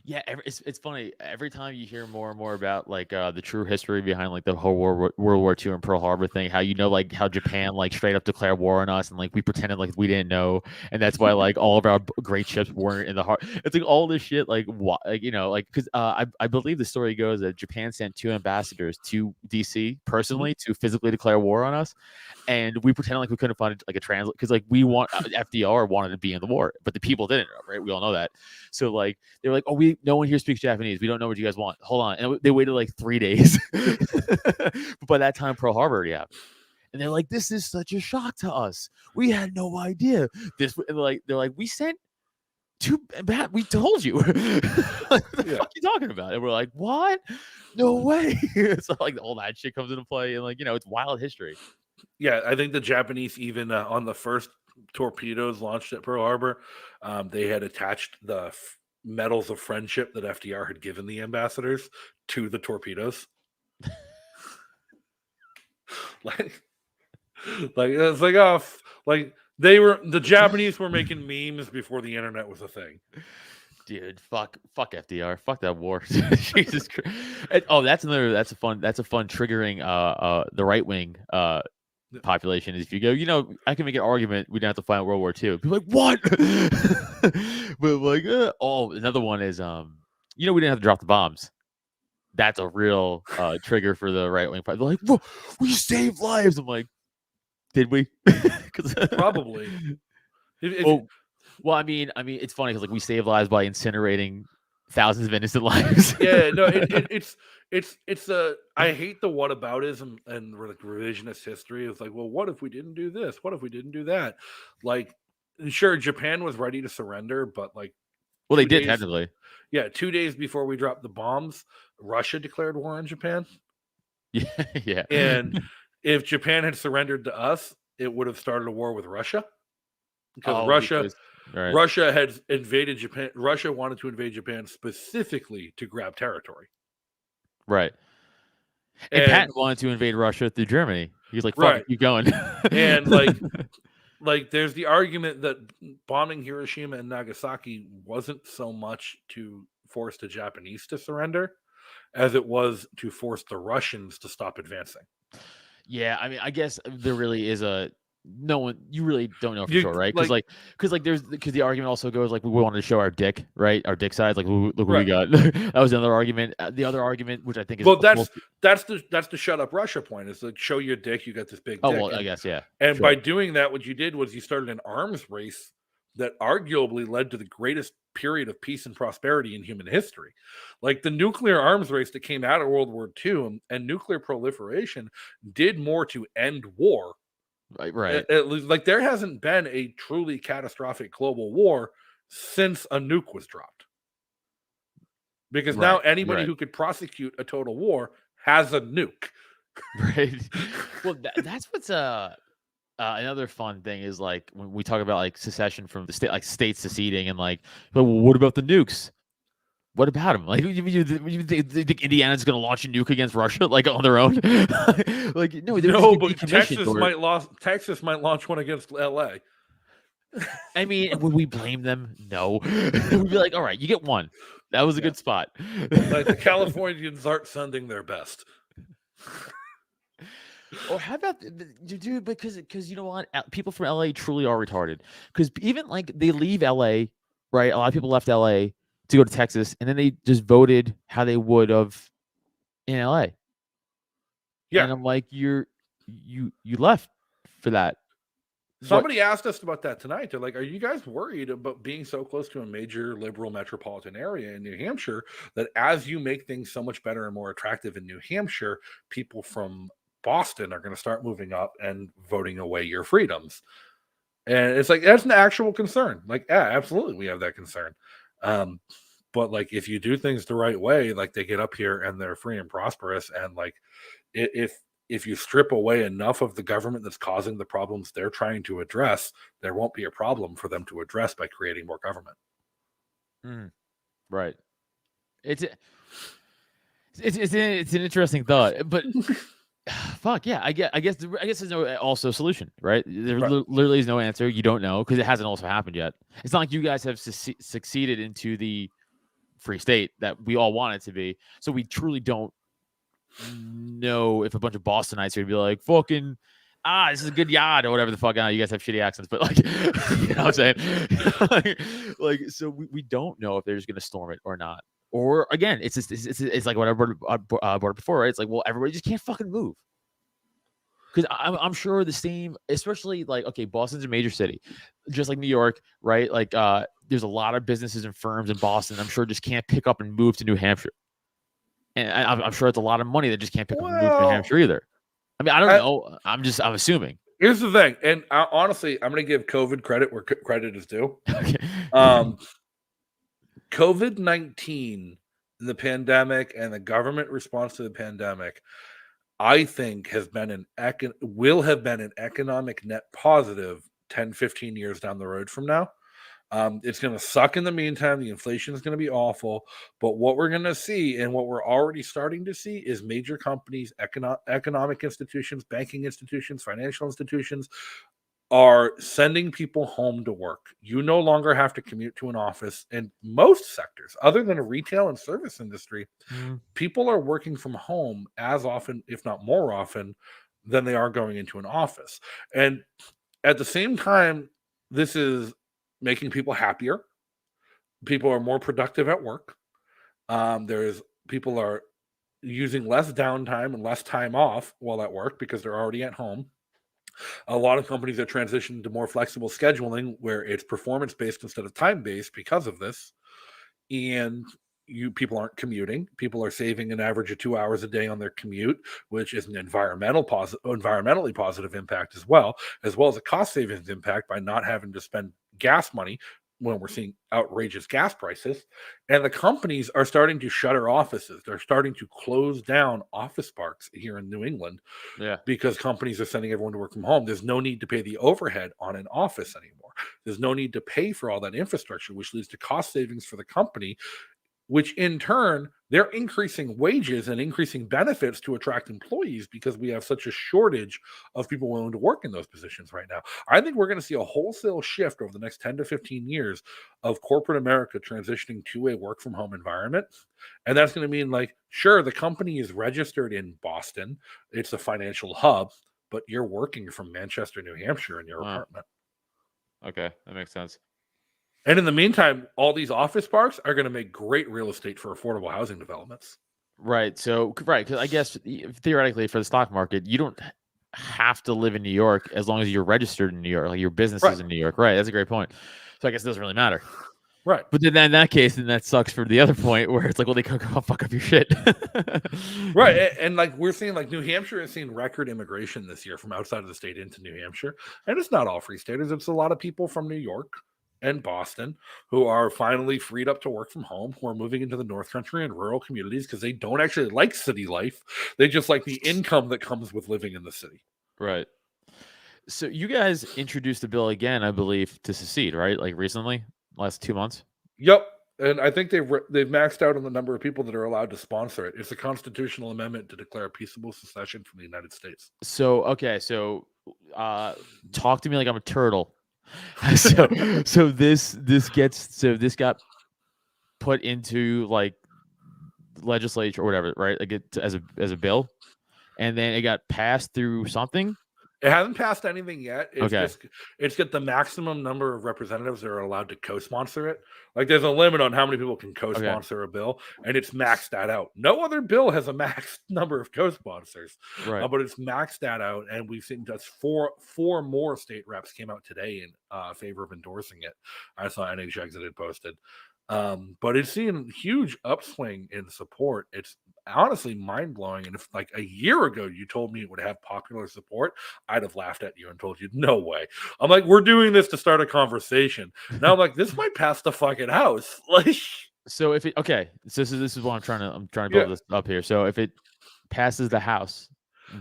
Yeah, it's funny. Every time you hear more and more about like the true history behind like the whole World War II and Pearl Harbor thing, how like how Japan like straight up declared war on us, and like we pretended like we didn't know, and that's why like all of our great ships weren't in the heart. It's like all this shit, like what, like like because I believe the story goes that Japan sent 2 ambassadors to DC personally to physically declare war on us, and we pretended like we couldn't find like a translate because like we FDR wanted to be in the war, but the people didn't, right? We all know that. So like they were like, oh, no one here speaks Japanese. We don't know what you guys want. Hold on. And they waited like 3 days. But by that time, Pearl Harbor already happened. And they're like, this is such a shock to us. We had no idea. They're like, we sent 2. We told you. Like, what the fuck are you talking about? And we're like, what? No way. So like all that shit comes into play, and like it's wild history. Yeah, I think the Japanese even on the first torpedoes launched at Pearl Harbor, they had attached the medals of friendship that FDR had given the ambassadors to the torpedoes. like it's like, oh, like the Japanese were making memes before the internet was a thing. Dude, fuck FDR, fuck that war. Jesus Christ. That's a fun triggering the right wing population is if you go, I can make an argument we didn't have to fight World War II. People are like, what? But like, another one is we didn't have to drop the bombs. That's a real trigger for the right wing. They're like, whoa, we saved lives. I'm like, did we? Probably. Well, I mean, it's funny because like we saved lives by incinerating thousands of innocent lives. Yeah, no, it's I hate the whataboutism and like revisionist history. It's like, well, what if we didn't do this? What if we didn't do that? Like, sure, Japan was ready to surrender, but like, well, they did technically. Yeah, 2 days before we dropped the bombs, Russia declared war on Japan. Yeah. And if Japan had surrendered to us, it would have started a war with Russia because Russia had invaded Japan. Russia wanted to invade Japan specifically to grab territory. Right. And Patton wanted to invade Russia through Germany. He's like, fuck it, keep going. And like there's the argument that bombing Hiroshima and Nagasaki wasn't so much to force the Japanese to surrender as it was to force the Russians to stop advancing. Yeah, I mean, I guess there really is you really don't know for sure, right? Because the argument also goes like we wanted to show our dick, right? Our dick size, like look what we got. That was another argument. The other argument, which I think is that's the shut up Russia point, is like show your dick, you got this big dick. Oh well, I guess yeah. And by doing that, what you did was you started an arms race that arguably led to the greatest period of peace and prosperity in human history. Like the nuclear arms race that came out of World War II and nuclear proliferation did more to end war. Right. Like there hasn't been a truly catastrophic global war since a nuke was dropped. Because now anybody who could prosecute a total war has a nuke. Right. Well, that's what's another fun thing is like when we talk about like secession from the state, like states seceding, and like, well, what about the nukes? What about them? Like, you think Indiana's going to launch a nuke against Russia, like on their own? Like, no, but Texas might launch one against LA. I mean, would we blame them? No. We'd be like, all right, you get one. That was a good spot. Like the Californians aren't sending their best. Or how about, dude? Because you know what? People from LA truly are retarded. Because even like they leave LA, right? A lot of people left LA to go to Texas, and then they just voted how they would have in LA. Yeah. And I'm like, you left for that. Somebody asked us about that tonight. They're like, are you guys worried about being so close to a major liberal metropolitan area in New Hampshire that as you make things so much better and more attractive in New Hampshire, people from Boston are going to start moving up and voting away your freedoms? And it's like, that's an actual concern. Like, yeah, absolutely, we have that concern. But like, if you do things the right way, like they get up here and they're free and prosperous, and like, if you strip away enough of the government that's causing the problems they're trying to address, there won't be a problem for them to address by creating more government. Right. It's an interesting thought, but fuck yeah, I guess there's no also solution, right? There literally is no answer. You don't know because it hasn't also happened yet. It's not like you guys have succeeded into the free state that we all want it to be. So we truly don't know if a bunch of Bostonites are gonna be like, fucking, this is a good yard or whatever the fuck. You guys have shitty accents, but like, you know what I'm saying? like, so we don't know if they're just gonna storm it or not. Or again, it's just it's like what I brought up before, right? It's like, well, everybody just can't fucking move. Because I'm sure the same, especially like, okay, Boston's a major city, just like New York, right? Like, there's a lot of businesses and firms in Boston. I'm sure just can't pick up and move to New Hampshire. And I'm sure it's a a money that just can't pick up and move to New Hampshire either. I mean, I don't know. I'm assuming. Here's the thing, and honestly, I'm going to give COVID credit where credit is due. COVID-19, the pandemic, and the government response to the pandemic, I think will have been an economic net positive 10, 15 years down the road from now. It's going to suck in the meantime. The inflation is going to be awful. But what we're going to see, and what we're already starting to see, is major companies, economic institutions, banking institutions, financial institutions are sending people home to work. You no longer have to commute to an office in most sectors, other than a retail and service industry. People are working from home as often, if not more often, than they are going into an office. And at the same time, this is making people happier. People are more productive at work. People are using less downtime and less time off while at work because they're already at home. A lot of companies are transitioning to more flexible scheduling where it's performance-based instead of time-based because of this. And people aren't commuting. People are saving an average of 2 hours a day on their commute, which is an environmentally positive impact as well as a cost savings impact by not having to spend gas money when we're seeing outrageous gas prices. And the companies are starting to shutter offices. They're starting to close down office parks here in New England because companies are sending everyone to work from home. There's no need to pay the overhead on an office anymore. There's no need to pay for all that infrastructure, which leads to cost savings for the company, which in turn, they're increasing wages and increasing benefits to attract employees because we have such a shortage of people willing to work in those positions right now. I think we're going to see a wholesale shift over the next 10 to 15 years of corporate America transitioning to a work from home environment. And that's going to mean, like, sure, the company is registered in Boston. It's a financial hub, but you're working from Manchester, New Hampshire in your apartment. Okay, that makes sense. And in the meantime, all these office parks are going to make great real estate for affordable housing developments. Right. So, because I guess theoretically for the stock market, you don't have to live in New York as long as you're registered in New York, like your business is in New York. Right. That's a great point. So I guess it doesn't really matter. Right. But then in that case, then that sucks for the other point where it's like, well, they could go fuck up your shit. Right. And like we're seeing, like New Hampshire has seen record immigration this year from outside of the state into New Hampshire. And it's not all free staters. It's a lot of people from New York and Boston who are finally freed up to work from home, who are moving into the North Country and rural communities because they don't actually like city life. They just like the income that comes with living in the city. Right. So you guys introduced the bill again, I believe, to secede, right? Like recently, last 2 months. Yep. And I think they've maxed out on the number of people that are allowed to sponsor it. It's a constitutional amendment to declare peaceable secession from the United States. So, okay. So talk to me like I'm a turtle. so this got put into like legislature or whatever, right? Like as a bill, and then it got passed through something, It hasn't passed anything yet. Okay. It's got the maximum number of representatives that are allowed to co-sponsor it. Like there's a limit on how many people can co-sponsor a bill, and it's maxed that out. No other bill has a maxed number of co-sponsors, Right. but it's maxed that out, and we've seen just four more state reps came out today in favor of endorsing it. I saw NH Exit had posted. But it's seen huge upswing in support. It's honestly mind-blowing. And if like a year ago you told me it would have popular support, I'd have laughed at you and told you, no way. I'm like, we're doing this to start a conversation. Now I'm like, this might pass the fucking house. Like, so if it so this is what I'm trying to build this up here. So if it passes the House,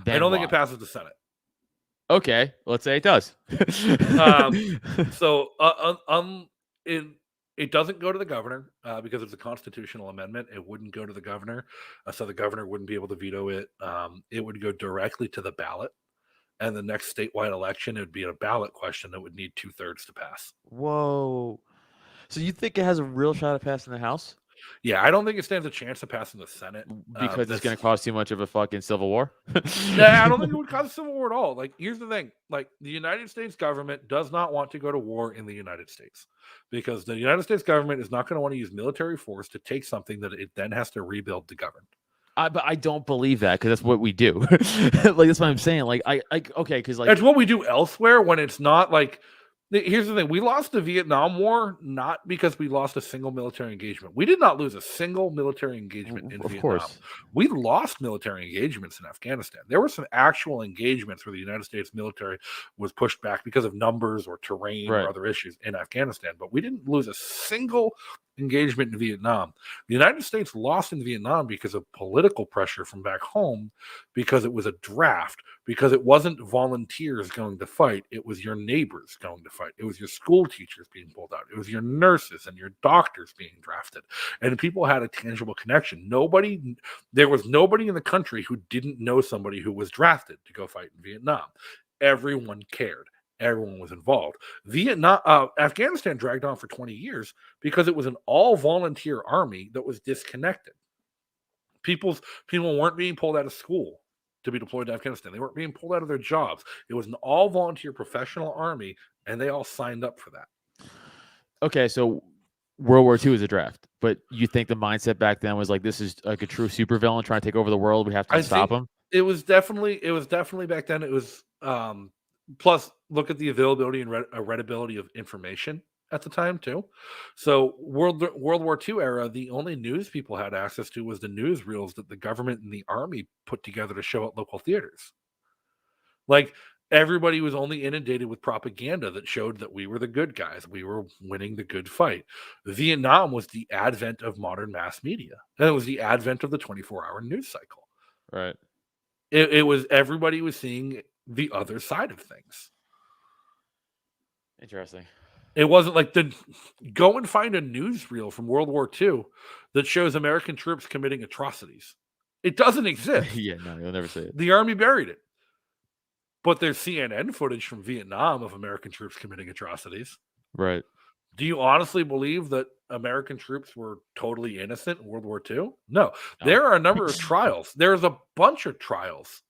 then I don't think what? it passes the Senate. Okay, let's say it does. So it doesn't go to the governor because it's a constitutional amendment. It wouldn't go to the governor, so the governor wouldn't be able to veto it. It would go directly to the ballot, and the next statewide election, it would be a ballot question that would need 2/3 to pass. Whoa! So you think it has a real shot at passing the House? Yeah, I don't think it stands a chance of passing the Senate Because it's going to cause too much of a fucking civil war. Yeah, I don't think it would cause a civil war at all. Like, here's the thing: like, the United States government does not want to go to war in the United States because the United States government is not going to want to use military force to take something that it then has to rebuild to govern. But I don't believe that because that's what we do. Like that's what I'm saying. Like okay, because like That's what we do elsewhere when it's not like. Here's the thing: we lost the Vietnam War not because we lost a single military engagement. We did not lose a single military engagement in Vietnam. Course. We lost military engagements in Afghanistan. There were some actual engagements where the United States military was pushed back because of numbers or terrain or other issues in Afghanistan, but we didn't lose a single engagement in Vietnam. The United States lost in Vietnam because of political pressure from back home, because it was a draft, because it wasn't volunteers going to fight, it was your neighbors going to fight. It was your school teachers being pulled out. It was your nurses and your doctors being drafted. And people had a tangible connection. There was nobody in the country who didn't know somebody who was drafted to go fight in Vietnam. Everyone cared. Everyone was involved. Afghanistan dragged on for 20 years because it was an all-volunteer army that was disconnected. People weren't being pulled out of school to be deployed to Afghanistan. They weren't being pulled out of their jobs. It was an all-volunteer professional army, and they all signed up for that. Okay, so World War II is a draft, but you think the mindset back then was like, this is like a true supervillain trying to take over the world. We have to stop him. It was definitely back then. It was plus look at the availability and readability of information at the time too. So World War II era, the only news people had access to was the newsreels that the government and the army put together to show at local theaters. Like, everybody was only inundated with propaganda that showed that we were the good guys. We were winning the good fight. Vietnam was the advent of modern mass media. And it was the advent of the 24-hour news cycle. Right. It was, everybody was seeing the other side of things. Interesting. It wasn't like go and find a newsreel from World War II that shows American troops committing atrocities. It doesn't exist. Yeah, no, you'll never see it. The army buried it. But there's CNN footage from Vietnam of American troops committing atrocities. Right. Do you honestly believe that American troops were totally innocent in World War II? No. There are a number of trials. There's a bunch of trials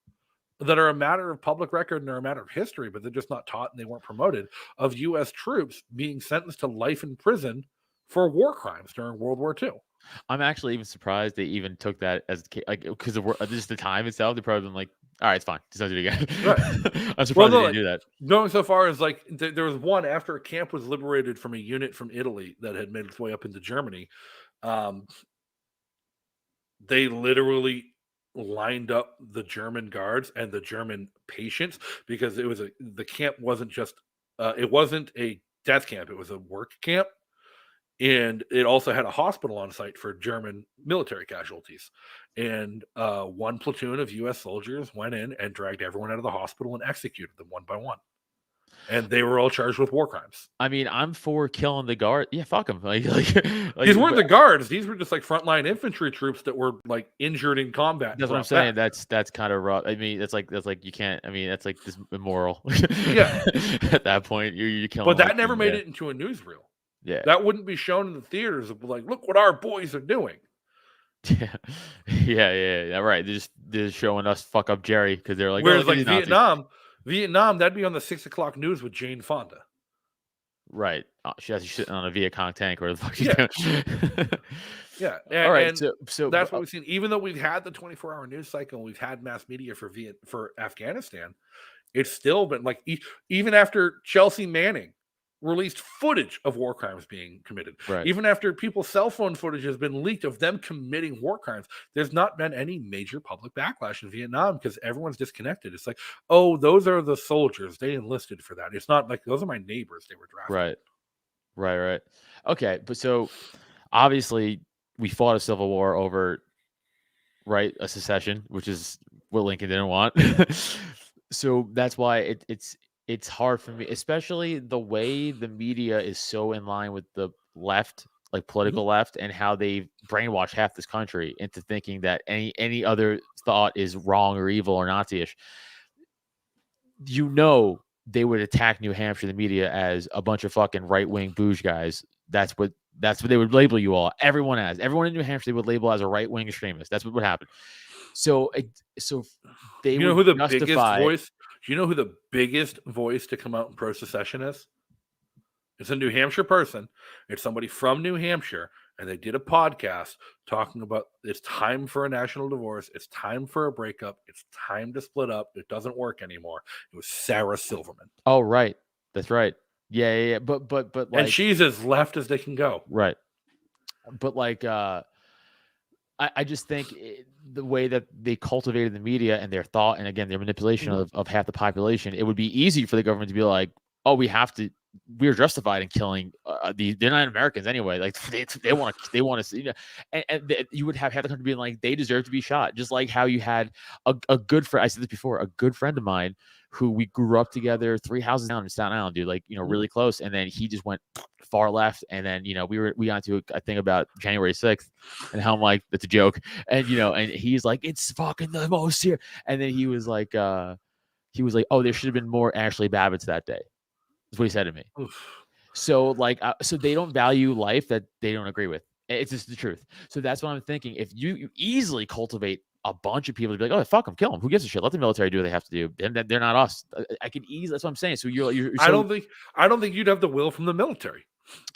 that are a matter of public record and are a matter of history, but they're just not taught and they weren't promoted, of U.S. troops being sentenced to life in prison for war crimes during World War II. I'm actually even surprised they even took that as like because of just the time itself. They probably been like, all right, it's fine. Just don't do it again. Right. I'm surprised they didn't do that. Going so far as like there was one after a camp was liberated from a unit from Italy that had made its way up into Germany. They literally lined up the German guards and the German patients because the camp wasn't just it wasn't a death camp, it was a work camp, and it also had a hospital on site for German military casualties. And one platoon of U.S. soldiers went in and dragged everyone out of the hospital and executed them one by one. And they were all charged with war crimes. I mean, I'm for killing the guard. Yeah, fuck them. Like these weren't the guards. These were just like frontline infantry troops that were like injured in combat. That's what I'm saying. That's kind of rough. I mean, that's like you can't. I mean, that's like this immoral. Yeah. At that point, you're killing. But that never made it into a newsreel. Yeah. That wouldn't be shown in the theaters of like, look what our boys are doing. Yeah. Right. They're just showing us fuck up Jerry because they're like. Whereas like Vietnam, Vietnam, that'd be on the 6 o'clock news with Jane Fonda. Right. She has you sitting on a Viet Cong tank or the fuck she's Yeah. doing. Yeah. All right. And So that's what we've seen. Even though we've had the 24-hour news cycle and we've had mass media for Afghanistan, it's still been like even after Chelsea Manning released footage of war crimes being committed, right. even after people's cell phone footage has been leaked of them committing war crimes, there's not been any major public backlash in Vietnam because everyone's disconnected. It's like, oh, those are the soldiers. They enlisted for that. It's not like those are my neighbors. They were drafted. Right. Okay. But so obviously we fought a civil war over a secession, which is what Lincoln didn't want. So that's why it's hard for me, especially the way the media is so in line with the left, like political left, and how they brainwash half this country into thinking that any other thought is wrong or evil or Nazi-ish. They would attack New Hampshire, the media, as a bunch of fucking right-wing bouge guys. That's what they would label you all. Everyone in New Hampshire they would label as a right-wing extremist. That's what would happen. So they you know would who the justify, biggest voice? Do you know who the biggest voice to come out in pro-secession is? It's a New Hampshire person. It's somebody from New Hampshire, and they did a podcast talking about it's time for a national divorce. It's time for a breakup. It's time to split up. It doesn't work anymore. It was Sarah Silverman. Oh, right. That's right. Yeah. But like, and she's as left as they can go. Right. But like, I just think the way that they cultivated the media and their thought, and again, their manipulation of half the population, it would be easy for the government to be like, oh, we're justified in killing they're not Americans anyway. Like they want to see, and you would have the country being like, they deserve to be shot. Just like how you had a good friend, I said this before, a good friend of mine who we grew up together 3 houses down in Staten Island, dude, like, really close. And then he just went far left. And then, we got to a thing about January 6th and how I'm like, that's a joke. And, and he's like, it's fucking the most here. And then he was like, oh, there should have been more Ashley Babbitts that day. That's what he said to me. Oof. So like, so they don't value life that they don't agree with. It's just the truth. So that's what I'm thinking. If you easily cultivate a bunch of people to be like, oh, fuck them, kill them. Who gives a shit? Let the military do what they have to do. They're not us. I can easily. That's what I'm saying. So you're I don't think you'd have the will from the military.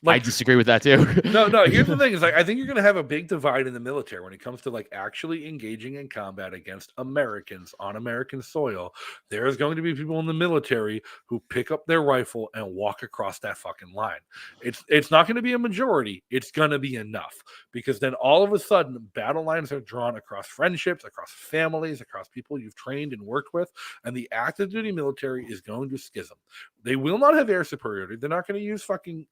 I disagree with that too. No. Here's the thing: is like I think you're going to have a big divide in the military when it comes to like actually engaging in combat against Americans on American soil. There's going to be people in the military who pick up their rifle and walk across that fucking line. It's not going to be a majority. It's going to be enough because then all of a sudden battle lines are drawn across friendships, across families, across people you've trained and worked with, and the active duty military is going to schism. They will not have air superiority. They're not going to use fucking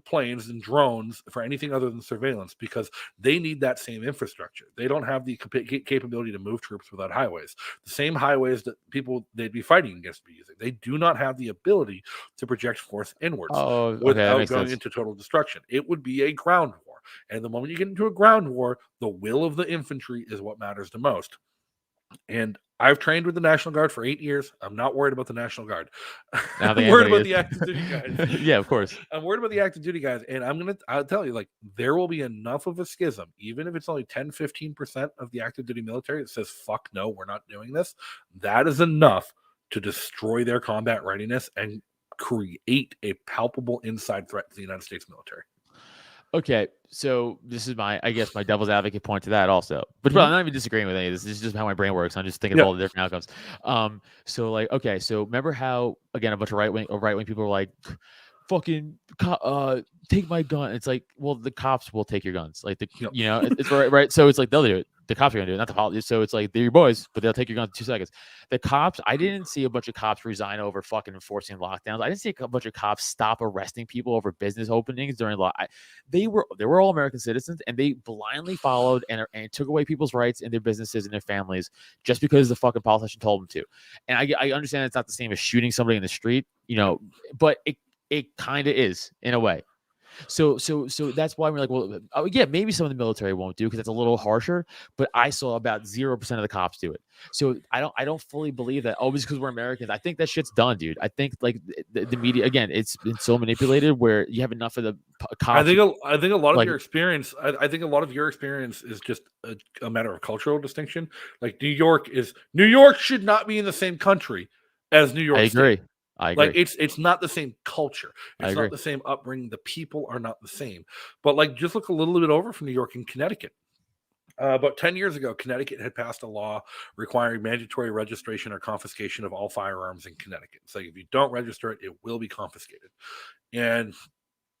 planes and drones for anything other than surveillance because they need that same infrastructure. They don't have the capability to move troops without highways. The same highways that they'd be fighting against be using. They do not have the ability to project force inwards without going into total destruction. It would be a ground war. And the moment you get into a ground war, the will of the infantry is what matters the most. And I've trained with the National Guard for 8 years. I'm not worried about the National Guard. I'm worried about the active duty guys. Yeah, of course. I'm worried about the active duty guys. And I'll tell you, like, there will be enough of a schism, even if it's only 10, 15% of the active duty military that says, fuck no, we're not doing this. That is enough to destroy their combat readiness and create a palpable inside threat to the United States military. Okay, so this is my devil's advocate point to that also. But I'm not even disagreeing with any of this. This is just how my brain works. I'm just thinking of all the different outcomes. So like, okay, so remember how, again, a bunch of right-wing people were like, fucking take my gun. It's like, well, the cops will take your guns. Like, it's right. So it's like, they'll do it. The cops are going to do it, not the politics. So it's like, they're your boys, but they'll take your guns in 2 seconds. The cops, I didn't see a bunch of cops resign over fucking enforcing lockdowns. I didn't see a bunch of cops stop arresting people over business openings during they were all American citizens, and they blindly followed and took away people's rights and their businesses and their families just because the fucking politician told them to. And I understand it's not the same as shooting somebody in the street, but it kind of is in a way. So that's why we're like, well, yeah, maybe some of the military won't do because it's a little harsher, but I saw about 0% of the cops do it. So I don't fully believe that. Oh, it's because we're Americans. I think that shit's done, dude. I think like the media, again, it's been so manipulated where you have enough of the cops. I think a lot of your experience. I think a lot of your experience is just a matter of cultural distinction. Like New York should not be in the same country as New York I agree. State. I agree. Like it's not the same culture. I It's agree. not the same upbringing. The people are not the same. But like, just look a little bit over from New York and Connecticut. About 10 years ago, Connecticut had passed a law requiring mandatory registration or confiscation of all firearms in Connecticut. So if you don't register it, it will be confiscated. And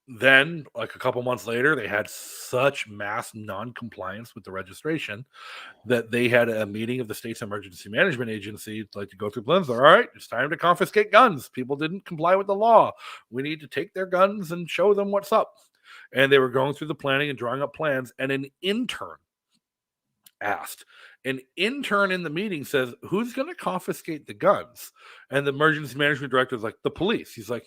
then, like a couple months later, they had such mass non-compliance with the registration that they had a meeting of the state's emergency management agency, like, to go through plans. All right, it's time to confiscate guns. People didn't comply with the law. We need to take their guns and show them what's up. And they were going through the planning and drawing up plans. And an intern asked. An intern in the meeting says, "Who's going to confiscate the guns?" And the emergency management director is like, "The police." He's like,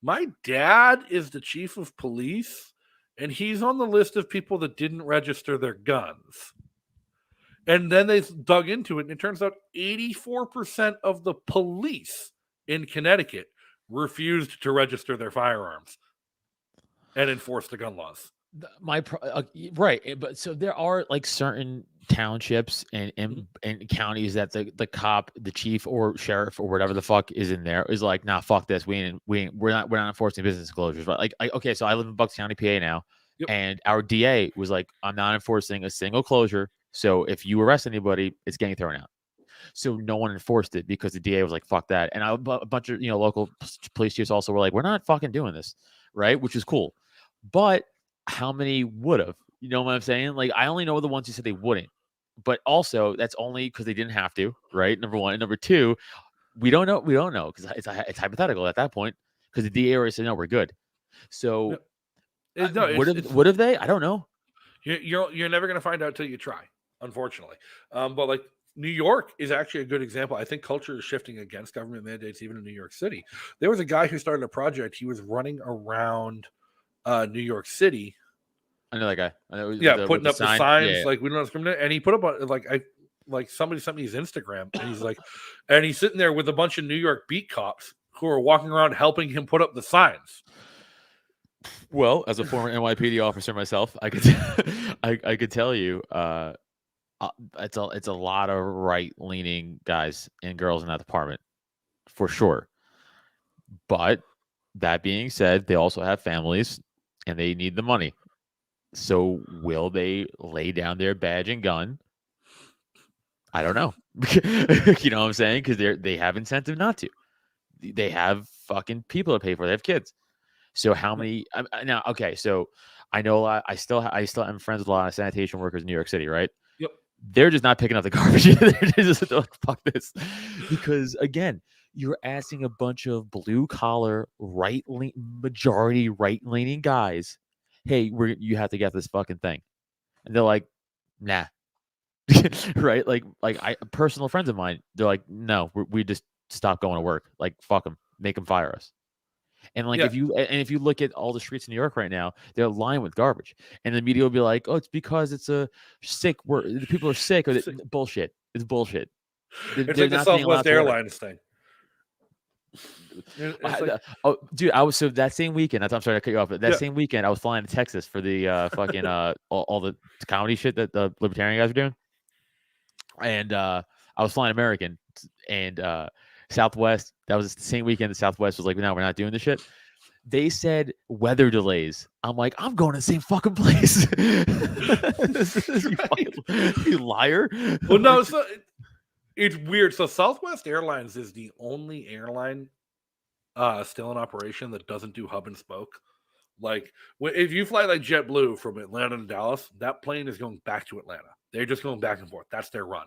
"My dad is the chief of police, and he's on the list of people that didn't register their guns." And then they dug into it, and it turns out 84% of the police in Connecticut refused to register their firearms and enforce the gun laws. Right, but so there are like certain townships and counties that the cop, the chief or sheriff or whatever the fuck is in there is like, nah, fuck this. We're not enforcing business closures. But like, okay, so I live in Bucks County, PA now, and our DA was like, I'm not enforcing a single closure. So if you arrest anybody, it's getting thrown out. So no one enforced it because the DA was like, fuck that. And a bunch of local police chiefs also were like, we're not fucking doing this, right? Which is cool, but how many would have? You know what I'm saying? Like, I only know the ones who said they wouldn't, but also that's only because they didn't have to, right? Number one. And number two, we don't know because it's hypothetical at that point because the DA already said no, we're good. So would have they? I don't know. You're never going to find out till you try, unfortunately. But like, New York is actually a good example. I think culture is shifting against government mandates, even in New York City. There was a guy who started a project. He was running around New York City. I know that guy. Putting up the signs, yeah. like, we don't discriminate. And he put up like somebody sent me his Instagram, and he's like, and he's sitting there with a bunch of New York beat cops who are walking around helping him put up the signs. Well, as a former NYPD officer myself, I could I could tell you, it's a lot of right leaning guys and girls in that department, for sure. But that being said, they also have families and they need the money. So will they lay down their badge and gun? I don't know. You know what I'm saying? Because they have incentive not to. They have fucking people to pay for. They have kids. So how many now? Okay, so I know a lot. I still am friends with a lot of sanitation workers in New York City, right? Yep. They're just not picking up the garbage. They're just like, fuck this, because again, you're asking a bunch of blue collar majority right leaning guys, hey, you have to get this fucking thing, and they're like, nah. Right? Like personal friends of mine, they're like, no, we just stop going to work. Like, fuck them, make them fire us. And like, if you look at all the streets in New York right now, they're lined with garbage, and the media will be like, "Oh, it's because it's a sick. The people are sick." Or bullshit. It's bullshit. It's like the Southwest Airlines thing. Dude, I was that same weekend. I'm sorry to cut you off, but that same weekend, I was flying to Texas for the fucking all the comedy shit that the libertarian guys were doing, and I was flying American and Southwest. That was the same weekend. The Southwest was like, "No, we're not doing this shit." They said weather delays. I'm like, I'm going to the same fucking place. You liar. Well, no, so it's weird. So Southwest Airlines is the only airline still in operation that doesn't do hub and spoke. Like, if you fly like JetBlue from Atlanta to Dallas, that plane is going back to Atlanta. They're just going back and forth. That's their run.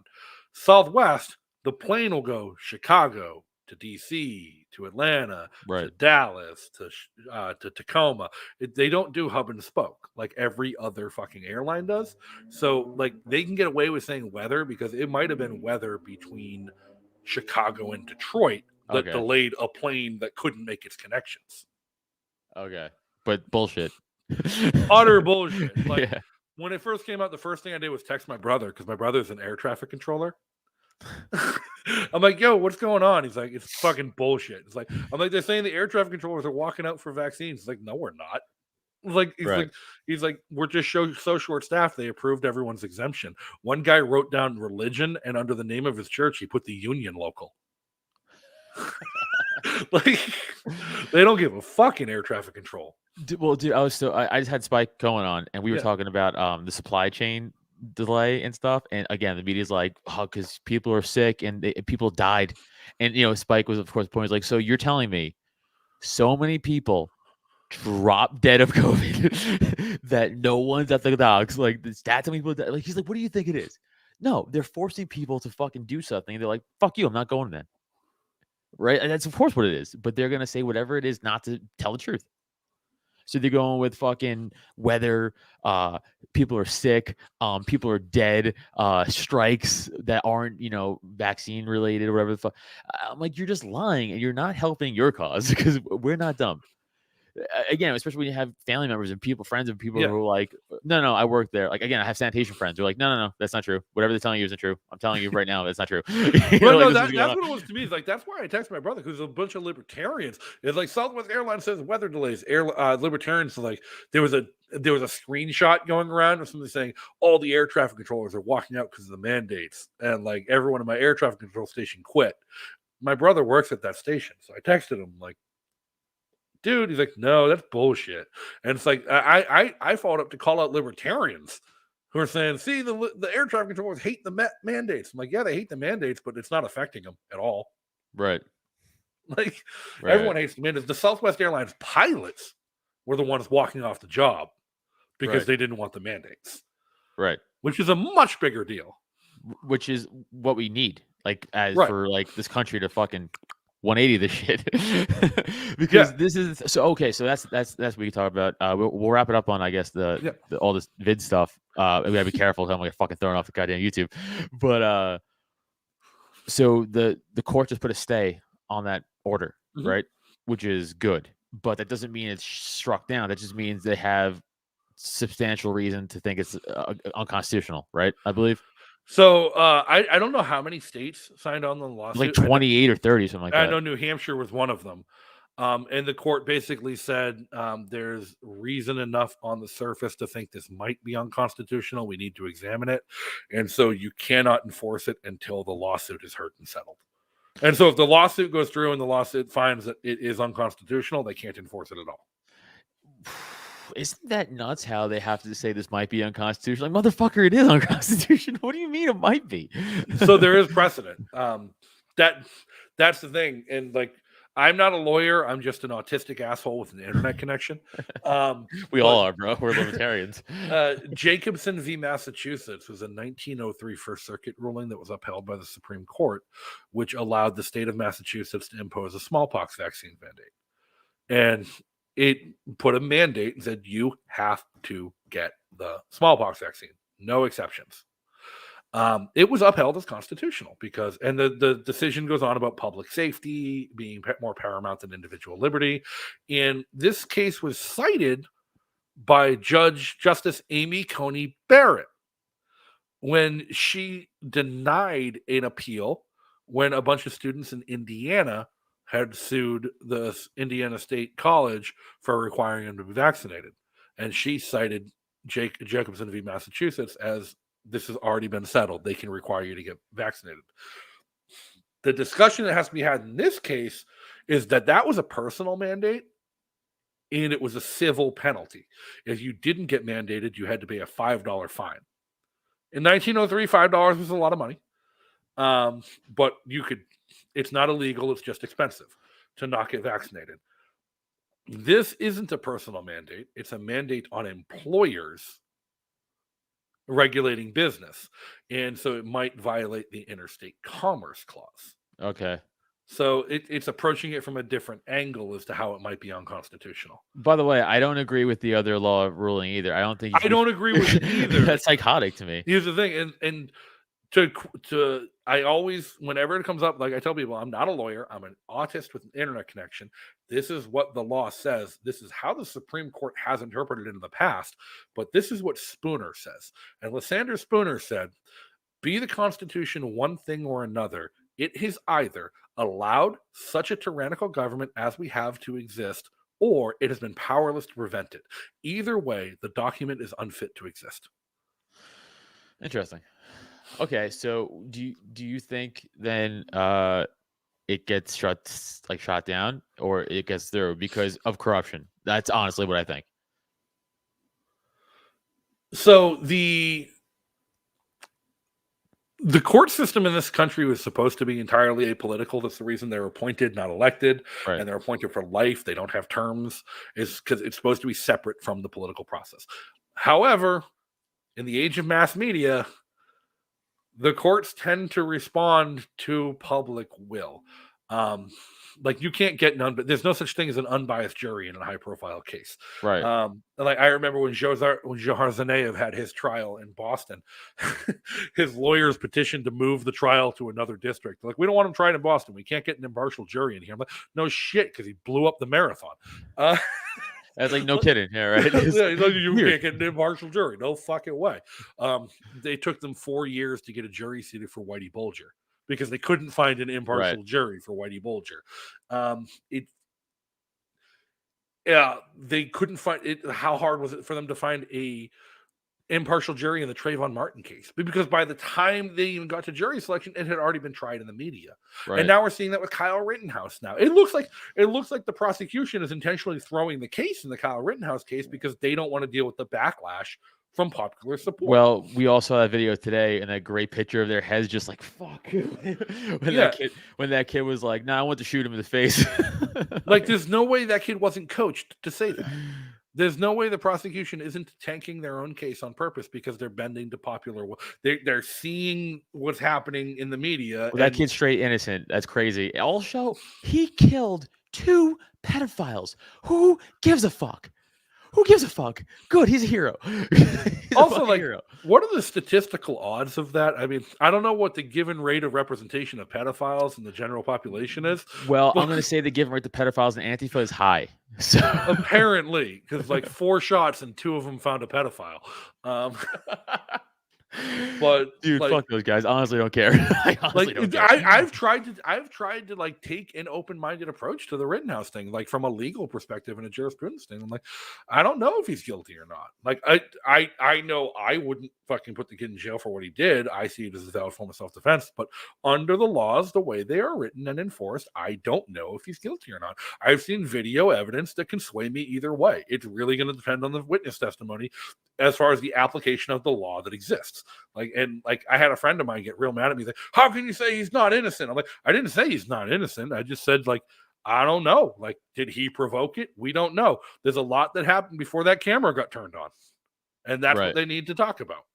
Southwest, the plane will go Chicago to DC to Atlanta, to Dallas, to Tacoma. They don't do hub and spoke like every other fucking airline does. So like, they can get away with saying weather because it might have been weather between Chicago and Detroit that delayed a plane that couldn't make its connections. Okay, but bullshit. Utter bullshit. Like, when it first came out, the first thing I did was text my brother because my brother's an air traffic controller. I'm like, yo, what's going on? He's like, it's fucking bullshit. It's like, I'm like, they're saying the air traffic controllers are walking out for vaccines. It's like, no, we're not. Like, he's like, we're just so short staffed. They approved everyone's exemption. One guy wrote down religion, and under the name of his church, he put the Union local. Like, they don't give a fuck in air traffic control. Well, dude, I just had Spike going on, and we were talking about the supply chain delay and stuff. And again, the media's like, oh, because people are sick and people died. And Spike was, of course, point was like, so you're telling me so many people drop dead of COVID that no one's at the docs. Like, that's how many people die. Like, he's like, what do you think it is? No, they're forcing people to fucking do something. They're like, fuck you, I'm not going then. Right? And that's of course what it is. But they're gonna say whatever it is not to tell the truth. So they're going with fucking weather, people are sick, people are dead, strikes that aren't, vaccine related or whatever the fuck. I'm like, you're just lying and you're not helping your cause because we're not dumb. Again, especially when you have family members and friends of people who are like, no, I work there. Like, again, I have sanitation friends who are like, no, that's not true. Whatever they're telling you isn't true. I'm telling you right now, that's not true. That's what it was to me. It's like, that's why I text my brother, because a bunch of libertarians. It's like Southwest Airlines says weather delays. Libertarians are like, there was a screenshot going around of somebody saying all the air traffic controllers are walking out because of the mandates, and like everyone in my air traffic control station quit. My brother works at that station, so I texted him like, dude, he's like, no, that's bullshit. And it's like, I followed up to call out libertarians who are saying, see, the air traffic controllers hate the mandates. I'm like, yeah, they hate the mandates, but it's not affecting them at all. Right. Like, everyone hates the mandates. The Southwest Airlines pilots were the ones walking off the job because they didn't want the mandates. Right. Which is a much bigger deal. Which is what we need, like, for like this country to fucking 180 this shit. Because this is so okay. So that's what we can talk about. We'll wrap it up on, I guess, the all this vid stuff. We gotta be careful. I'm like fucking throwing off the goddamn YouTube. But so the court just put a stay on that order, right? Which is good, but that doesn't mean it's struck down. That just means they have substantial reason to think it's unconstitutional, right? I believe. So I don't know how many states signed on the lawsuit. Like 28 or 30, something like that. I know New Hampshire was one of them. And the court basically said there's reason enough on the surface to think this might be unconstitutional. We need to examine it. And so you cannot enforce it until the lawsuit is heard and settled. And so if the lawsuit goes through and the lawsuit finds that it is unconstitutional, they can't enforce it at all. Isn't that nuts how they have to say this might be unconstitutional? Like, motherfucker, it is unconstitutional. What do you mean it might be? So there is precedent. That's the thing. And like, I'm not a lawyer. I'm just an autistic asshole with an internet connection. We all are, bro. We're libertarians. Jacobson v. Massachusetts was a 1903 First Circuit ruling that was upheld by the Supreme Court, which allowed the state of Massachusetts to impose a smallpox vaccine mandate. And it put a mandate and said, you have to get the smallpox vaccine. No exceptions. It was upheld as constitutional because, and the decision goes on about public safety being more paramount than individual liberty. And this case was cited by Justice Amy Coney Barrett when she denied an appeal when a bunch of students in Indiana had sued the Indiana State College for requiring them to be vaccinated. And she cited Jacobson v. Massachusetts as, this has already been settled. They can require you to get vaccinated. The discussion that has to be had in this case is that was a personal mandate and it was a civil penalty. If you didn't get mandated, you had to pay a $5 fine. In 1903, $5 was a lot of money. But it's not illegal. It's just expensive to not get vaccinated. This isn't a personal mandate. It's a mandate on employers regulating business. And so it might violate the Interstate Commerce Clause. Okay. So it's approaching it from a different angle as to how it might be unconstitutional. By the way, I don't agree with the other law ruling either. I don't agree with it either. That's psychotic to me. Here's the thing, and I always, whenever it comes up, like I tell people, I'm not a lawyer. I'm an autist with an internet connection. This is what the law says. This is how the Supreme Court has interpreted it in the past. But this is what Spooner says. And Lysander Spooner said, be the Constitution one thing or another, it has either allowed such a tyrannical government as we have to exist, or it has been powerless to prevent it. Either way, the document is unfit to exist. Interesting. Okay, so do you think then it gets shut down or it gets through because of corruption. That's honestly what I think. So the court system in this country was supposed to be entirely apolitical. That's the reason they're appointed, not elected, Right. and they're appointed for life. They don't have terms, is because it's supposed to be separate from the political process. However, in the age of mass media, the courts tend to respond to public will. Like you can't get but there's no such thing as an unbiased jury in a high-profile case. Right. Like I remember when Zohar Zaneyev had his trial in Boston, his lawyers petitioned to move the trial to another district. They're like, we don't want him tried in Boston. We can't get an impartial jury in here. I'm like, no shit, because he blew up the marathon. That's like no kidding. Yeah, right. You can't get an impartial jury. No fucking way. They took them 4 years to get a jury seated for Whitey Bulger because they couldn't find an impartial jury for Whitey Bulger. They couldn't find it. How hard was it for them to find a impartial jury in the Trayvon Martin case? Because by the time they even got to jury selection, it had already been tried in the media. Right. And now we're seeing that with Kyle Rittenhouse. Now it looks like the prosecution is intentionally throwing the case in the Kyle Rittenhouse case because they don't want to deal with the backlash from popular support. Well, we all saw that video today, and that great picture of their heads just like fuck. when that kid was like, "No, I want to shoot him in the face." Like, there's no way that kid wasn't coached to say that. There's no way the prosecution isn't tanking their own case on purpose because they're bending to popular. They're seeing what's happening in the media. Well, that kid's straight innocent. That's crazy. Also, he killed 2 pedophiles. Who gives a fuck? Who gives a fuck? Good, he's a hero. Also, like, hero. What are the statistical odds of that? I mean, I don't know what the given rate of representation of pedophiles in the general population is. Well, I'm going to say the given rate of pedophiles in Antifa is high. So apparently, because like 4 shots and 2 of them found a pedophile. But dude, like, fuck those guys. Honestly, don't care. I've tried to like take an open-minded approach to the Rittenhouse thing, like from a legal perspective and a jurisprudence thing. I'm like, I don't know if he's guilty or not. Like, I know I wouldn't fucking put the kid in jail for what he did. I see it as a valid form of self-defense. But under the laws, the way they are written and enforced, I don't know if he's guilty or not. I've seen video evidence that can sway me either way. It's really going to depend on the witness testimony as far as the application of the law that exists. Like I had a friend of mine get real mad at me. Like, how can you say he's not innocent? I'm like, I didn't say he's not innocent. I just said, like, I don't know. Like, did he provoke it? We don't know. There's a lot that happened before that camera got turned on. And that's what they need to talk about.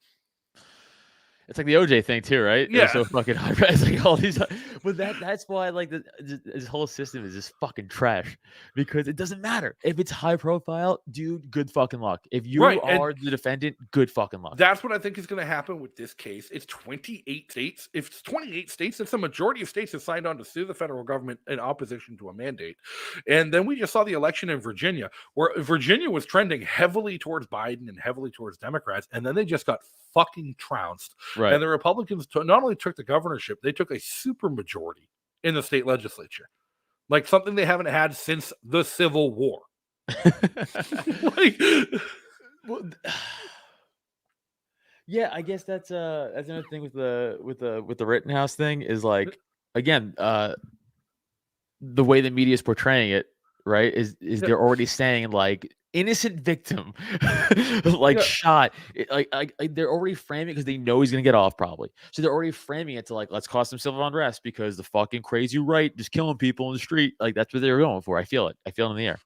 It's like the OJ thing too, right? Yeah. So fucking high. It's like all these, but that's why like this whole system is just fucking trash because it doesn't matter if it's high profile, dude. Good fucking luck. If you are the defendant, good fucking luck. That's what I think is going to happen with this case. It's 28 states. If it's 28 states, it's a majority of states have signed on to sue the federal government in opposition to a mandate. And then we just saw the election in Virginia, where Virginia was trending heavily towards Biden and heavily towards Democrats, and then they just got fucking trounced. Right. And the Republicans not only took the governorship, they took a super majority in the state legislature, like something they haven't had since the Civil War. Yeah, I guess that's another thing with the Rittenhouse thing is like, again, the way the media is portraying it, right? Is they're already saying like innocent victim, shot. Like they're already framing it because they know he's gonna get off probably. So they're already framing it to like, let's cause some civil unrest because the fucking crazy right just killing people in the street. Like that's what they're going for. I feel it. I feel it in the air.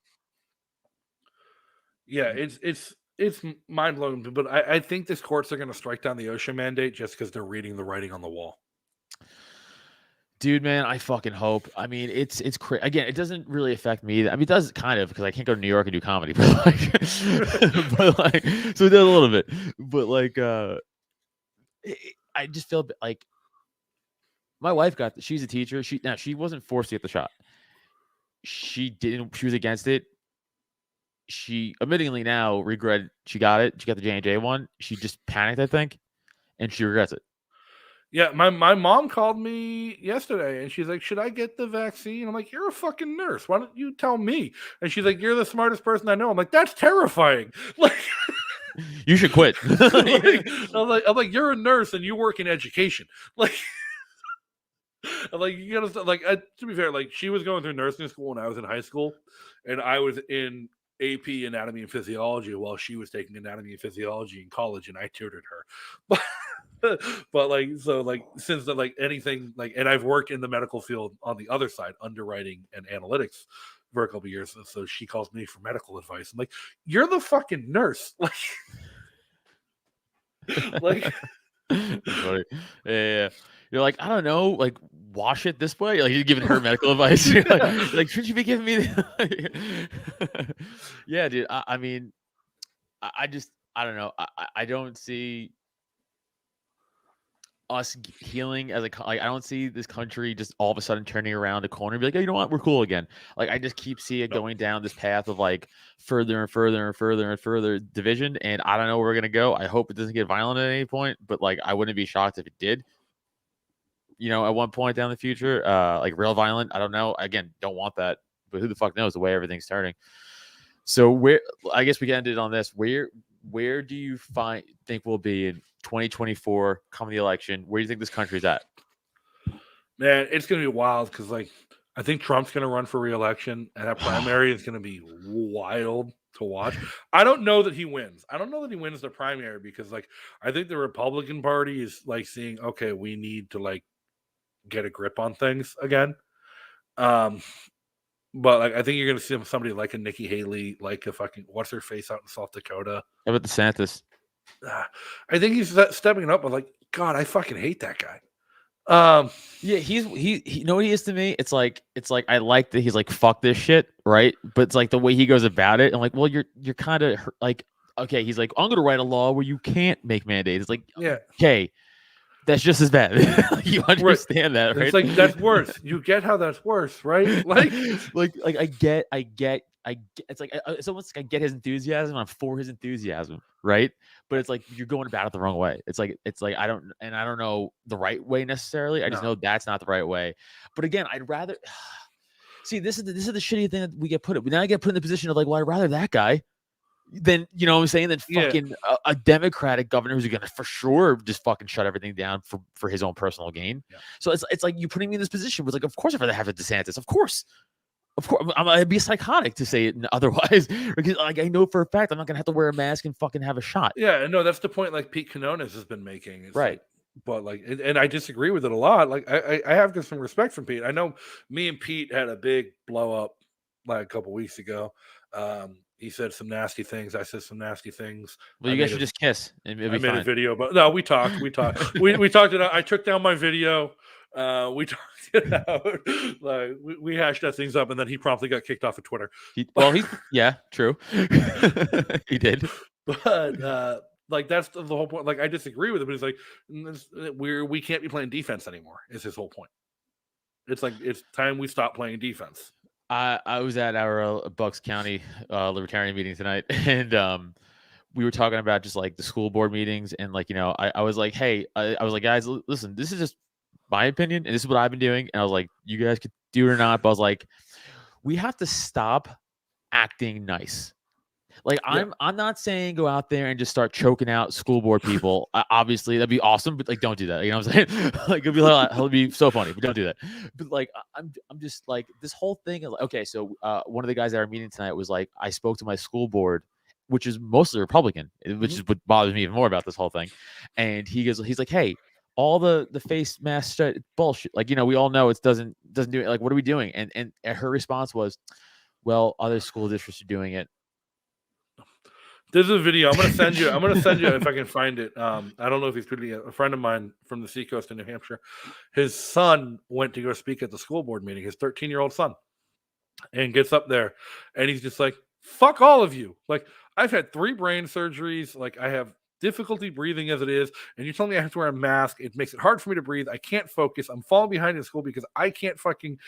Yeah, it's mind blowing. But I think these courts are going to strike down the OSHA mandate just because they're reading the writing on the wall. Dude, man, I fucking hope. I mean, it's again, it doesn't really affect me. I mean, it does kind of because I can't go to New York and do comedy, but like, so it does a little bit. But like, I just feel like my wife she's a teacher. She wasn't forced to get the shot. She didn't. She was against it. She admittingly now regret she got it. She got the J&J one. She just panicked, I think, and she regrets it. Yeah, my mom called me yesterday and she's like, should I get the vaccine? I'm like, you're a fucking nurse. Why don't you tell me? And she's like, you're the smartest person I know. I'm like, that's terrifying. Like, you should quit. I'm like, you're a nurse and you work in education. Like, Like you gotta like to be fair, like she was going through nursing school when I was in high school, and I was in AP Anatomy and Physiology while she was taking Anatomy and Physiology in college, and I tutored her. But like so like since the, like anything like and I've worked in the medical field on the other side, underwriting and analytics for a couple of years. So she calls me for medical advice. I'm like, you're the fucking nurse. Like That's funny. Yeah. You're like, I don't know, like wash it this way. Like you're giving her medical advice. You're like, shouldn't you be giving me? Yeah, dude. I mean, I just, I don't know. I don't see us healing as like I don't see this country just all of a sudden turning around the corner and be like, oh, you know what, we're cool again. Like I just keep seeing it going down this path of like further and further and further and further division, and I don't know where we're gonna go. I hope it doesn't get violent at any point, but like I wouldn't be shocked if it did. You know, at one point down the future, like real violent. I don't know. Again, don't want that, but who the fuck knows the way everything's starting. So where I guess we can end it on this. Where do you think we'll be in 2024 coming the election? Where do you think this country's at? man, it's gonna be wild because like I think Trump's gonna run for re-election, and that primary is gonna be wild to watch. I don't know that he wins. I don't know that he wins the primary because like I think the Republican Party is like seeing, okay, we need to like get a grip on things again. But like I think you're gonna see somebody like a Nikki Haley, like a fucking what's her face out in South Dakota. How about DeSantis? I think he's stepping up. But like, God, I fucking hate that guy. Yeah, he you know what he is to me? It's like I like that he's like fuck this shit, right? But it's like the way he goes about it. I'm like, well, you're kind of like, okay, he's like, I'm gonna write a law where you can't make mandates. It's like, yeah, okay, that's just as bad. You understand that, right? It's like that's worse. You get how that's worse, right? Like I get. It's like it's almost like I get his enthusiasm. I'm for his enthusiasm, right? But it's like you're going about it the wrong way. It's like I don't know the right way necessarily. I just know that's not the right way. But again, I'd rather see this is the shitty thing that we get put in. Now I get put in the position of like, well, I'd rather that guy than you know what I'm saying than fucking a Democratic governor who's gonna for sure just fucking shut everything down for his own personal gain. Yeah. So it's like you putting me in this position was like, of course I'd rather have a DeSantis. Of course, I'd be psychotic to say it otherwise. Because like I know for a fact I'm not gonna have to wear a mask and fucking have a shot. Yeah, no, that's the point. Like Pete Quinones has been making, it's right? Like, but like, and I disagree with it a lot. Like I have some respect from Pete. I know me and Pete had a big blow up like a couple weeks ago. He said some nasty things. I said some nasty things. Well, you guys should just kiss. I made a video, but no, we talked. We talked it out. I took down my video. We talked it out. Like we hashed that things up, and then he promptly got kicked off of Twitter. Yeah, true. He did. But like that's the whole point. Like I disagree with it, but it's like we can't be playing defense anymore. Is his whole point. It's like it's time we stop playing defense. I was at our Bucks County Libertarian meeting tonight, and we were talking about just like the school board meetings, and like I was like, hey, I was like, guys, listen, this is just my opinion, and this is what I've been doing, and I was like, you guys could do it or not, but I was like, we have to stop acting nice. Like I'm not saying go out there and just start choking out school board people. Obviously that'd be awesome, but like don't do that. You know what I'm saying? Like it'll be so funny, but don't do that. But like I'm just like this whole thing. Like, okay, so one of the guys at our meeting tonight was like, I spoke to my school board, which is mostly Republican, which is what bothers me even more about this whole thing. And he's like, hey, all the face mask bullshit. Like we all know it doesn't do it. Like what are we doing? And her response was, well, other school districts are doing it. There's a video I'm gonna send you. If I can find it. I don't know if he's tweeting it. A friend of mine from the seacoast in New Hampshire, his son went to go speak at the school board meeting. His 13-year-old son, and gets up there, and he's just like, "Fuck all of you! Like I've had 3 brain surgeries. Like I have difficulty breathing as it is, and you tell me I have to wear a mask. It makes it hard for me to breathe. I can't focus. I'm falling behind in school because I can't fucking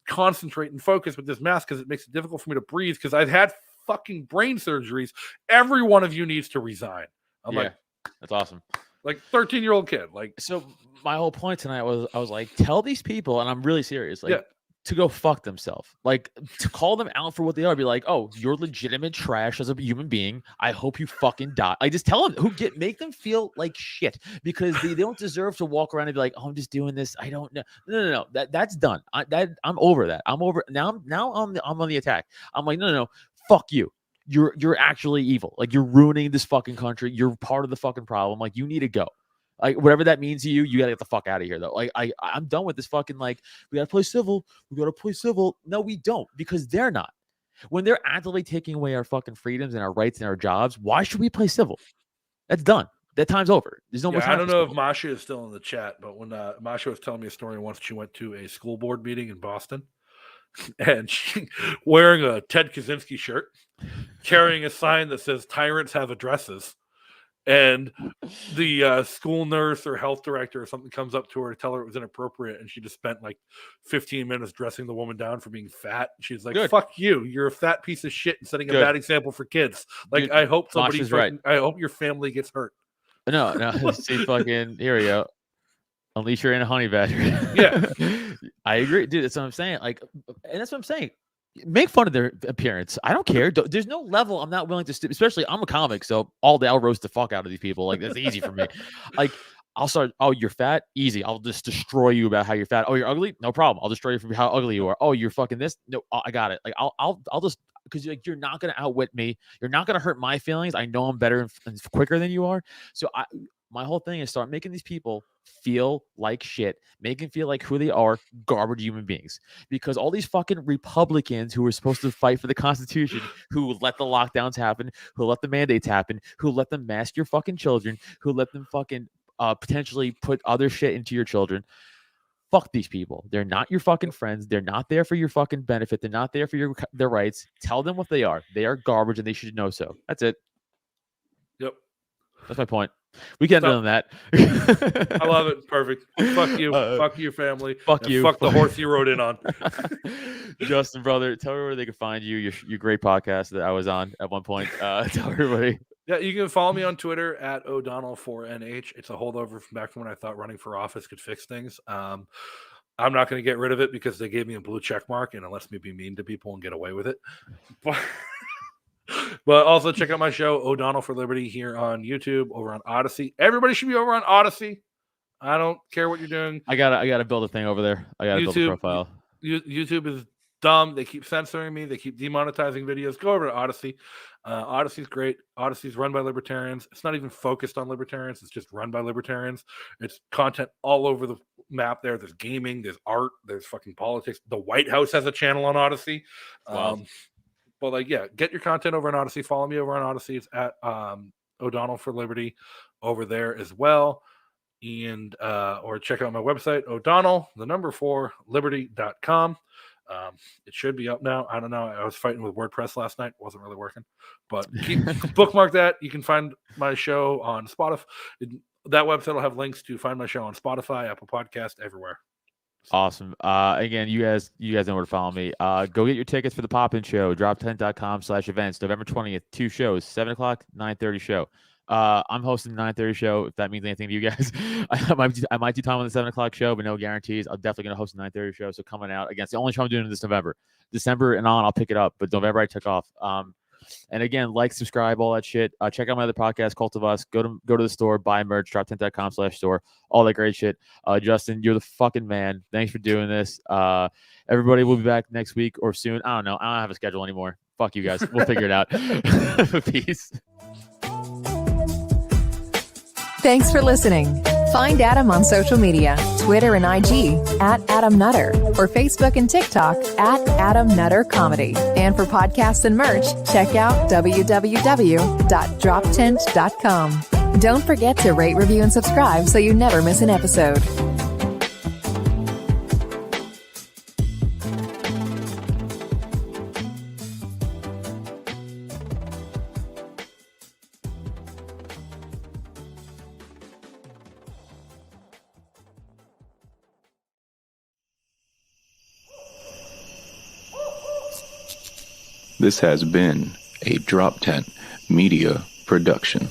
concentrate and focus with this mask because it makes it difficult for me to breathe because I've had fucking brain surgeries. Every one of you needs to resign." I'm like, that's awesome. Like 13-year-old kid. Like, so my whole point tonight was I was like, tell these people, and I'm really serious. Like, to go fuck themselves. Like, to call them out for what they are, be like, oh, you're legitimate trash as a human being. I hope you fucking die. Like, just tell them make them feel like shit, because they don't deserve to walk around and be like, oh, I'm just doing this. I don't know. No. That's done. I'm over that. I'm over now. I'm on the attack. I'm like, no. Fuck you. You're actually evil. Like, you're ruining this fucking country. You're part of the fucking problem. Like, you need to go. Like, whatever that means to you, you gotta get the fuck out of here, though. Like, I'm done with this fucking, like, we gotta play civil. No, we don't, because they're not. When they're actively taking away our fucking freedoms and our rights and our jobs, why should we play civil? That's done. That time's over. There's no more time. I don't know if Masha is still in the chat, but when Masha was telling me a story once, she went to a school board meeting in Boston, and she wearing a Ted Kaczynski shirt, carrying a sign that says "Tyrants have addresses." And the school nurse or health director or something comes up to her to tell her it was inappropriate, and she just spent like 15 minutes dressing the woman down for being fat. She's like, "Fuck you! You're a fat piece of shit and setting a bad example for kids." Like, I hope I hope your family gets hurt. No. See, fucking here we go. Unleash your inner honey badger. Yeah, I agree, dude. That's what I'm saying. Like, and that's what I'm saying. Make fun of their appearance. I don't care. There's no level I'm not willing to especially I'm a comic, so all day I'll roast the fuck out of these people. Like, that's easy for me. Like, I'll start, oh, you're fat? Easy. I'll just destroy you about how you're fat. Oh, you're ugly? No problem. I'll destroy you for how ugly you are. Oh, you're fucking this? No, I got it. Like, I'll just, because like, you're not gonna outwit me. You're not gonna hurt my feelings. I know I'm better and quicker than you are. So my whole thing is start making these people feel like shit, make them feel like who they are, garbage human beings. Because all these fucking Republicans who were supposed to fight for the Constitution, who let the lockdowns happen, who let the mandates happen, who let them mask your fucking children, who let them fucking potentially put other shit into your children. Fuck these people. They're not your fucking friends. They're not there for your fucking benefit. They're not there for their rights. Tell them what they are. They are garbage and they should know so. That's it. Yep. That's my point. We can't do that. I love it. Perfect. Fuck you. Fuck your family. Fuck you. Fuck the horse you rode in on. Justin, brother, tell everybody where they can find you. Your great podcast that I was on at one point. Tell everybody. Yeah, you can follow me on Twitter at O'Donnell4NH. It's a holdover from back from when I thought running for office could fix things. I'm not going to get rid of it because they gave me a blue check mark and it lets me be mean to people and get away with it. But also check out my show, O'Donnell for Liberty, here on YouTube, over on Odyssey. Everybody should be over on Odyssey. I don't care what you're doing. I gotta build a thing over there. I gotta build a profile. YouTube is dumb. They keep censoring me. They keep demonetizing videos. Go over to Odyssey. Odyssey's great. Odyssey's run by libertarians. It's not even focused on libertarians. It's just run by libertarians. It's content all over the map there. There's gaming. There's art. There's fucking politics. The White House has a channel on Odyssey. Wow. But like, yeah, get your content over on Odyssey. Follow me over on Odyssey. It's at O'Donnell for Liberty over there as well. And or check out my website, O'Donnell4Liberty.com. It should be up now. I don't know. I was fighting with WordPress last night. It wasn't really working. But bookmark that. You can find my show on Spotify. That website will have links to find my show on Spotify, Apple Podcast, everywhere. Awesome. Again, you guys know where to follow me. Go get your tickets for the Pop-In Show, drop10.com/events, November 20th, 2 shows, 7 o'clock, 9:30 show. I'm hosting the 9:30 show, if that means anything to you guys. I might do time on the 7 o'clock show, but no guarantees. I'm definitely going to host the 9:30 show, so coming out. Again, it's the only show I'm doing this November. December and on, I'll pick it up, but November I took off. And again, like, subscribe, all that shit. Check out my other podcast, Cult of Us. Go to the store, buy merch, drop10.com/store, all that great shit. Justin, you're the fucking man. Thanks for doing this. Everybody will be back next week or soon. I don't know. I don't have a schedule anymore. Fuck you guys. We'll figure it out. Peace. Thanks for listening. Find Adam on social media, Twitter and IG at Adam Nutter, or Facebook and TikTok at Adam Nutter Comedy. And for podcasts and merch, check out www.droptent.com. Don't forget to rate, review, and subscribe so you never miss an episode. This has been a Drop Tent Media production.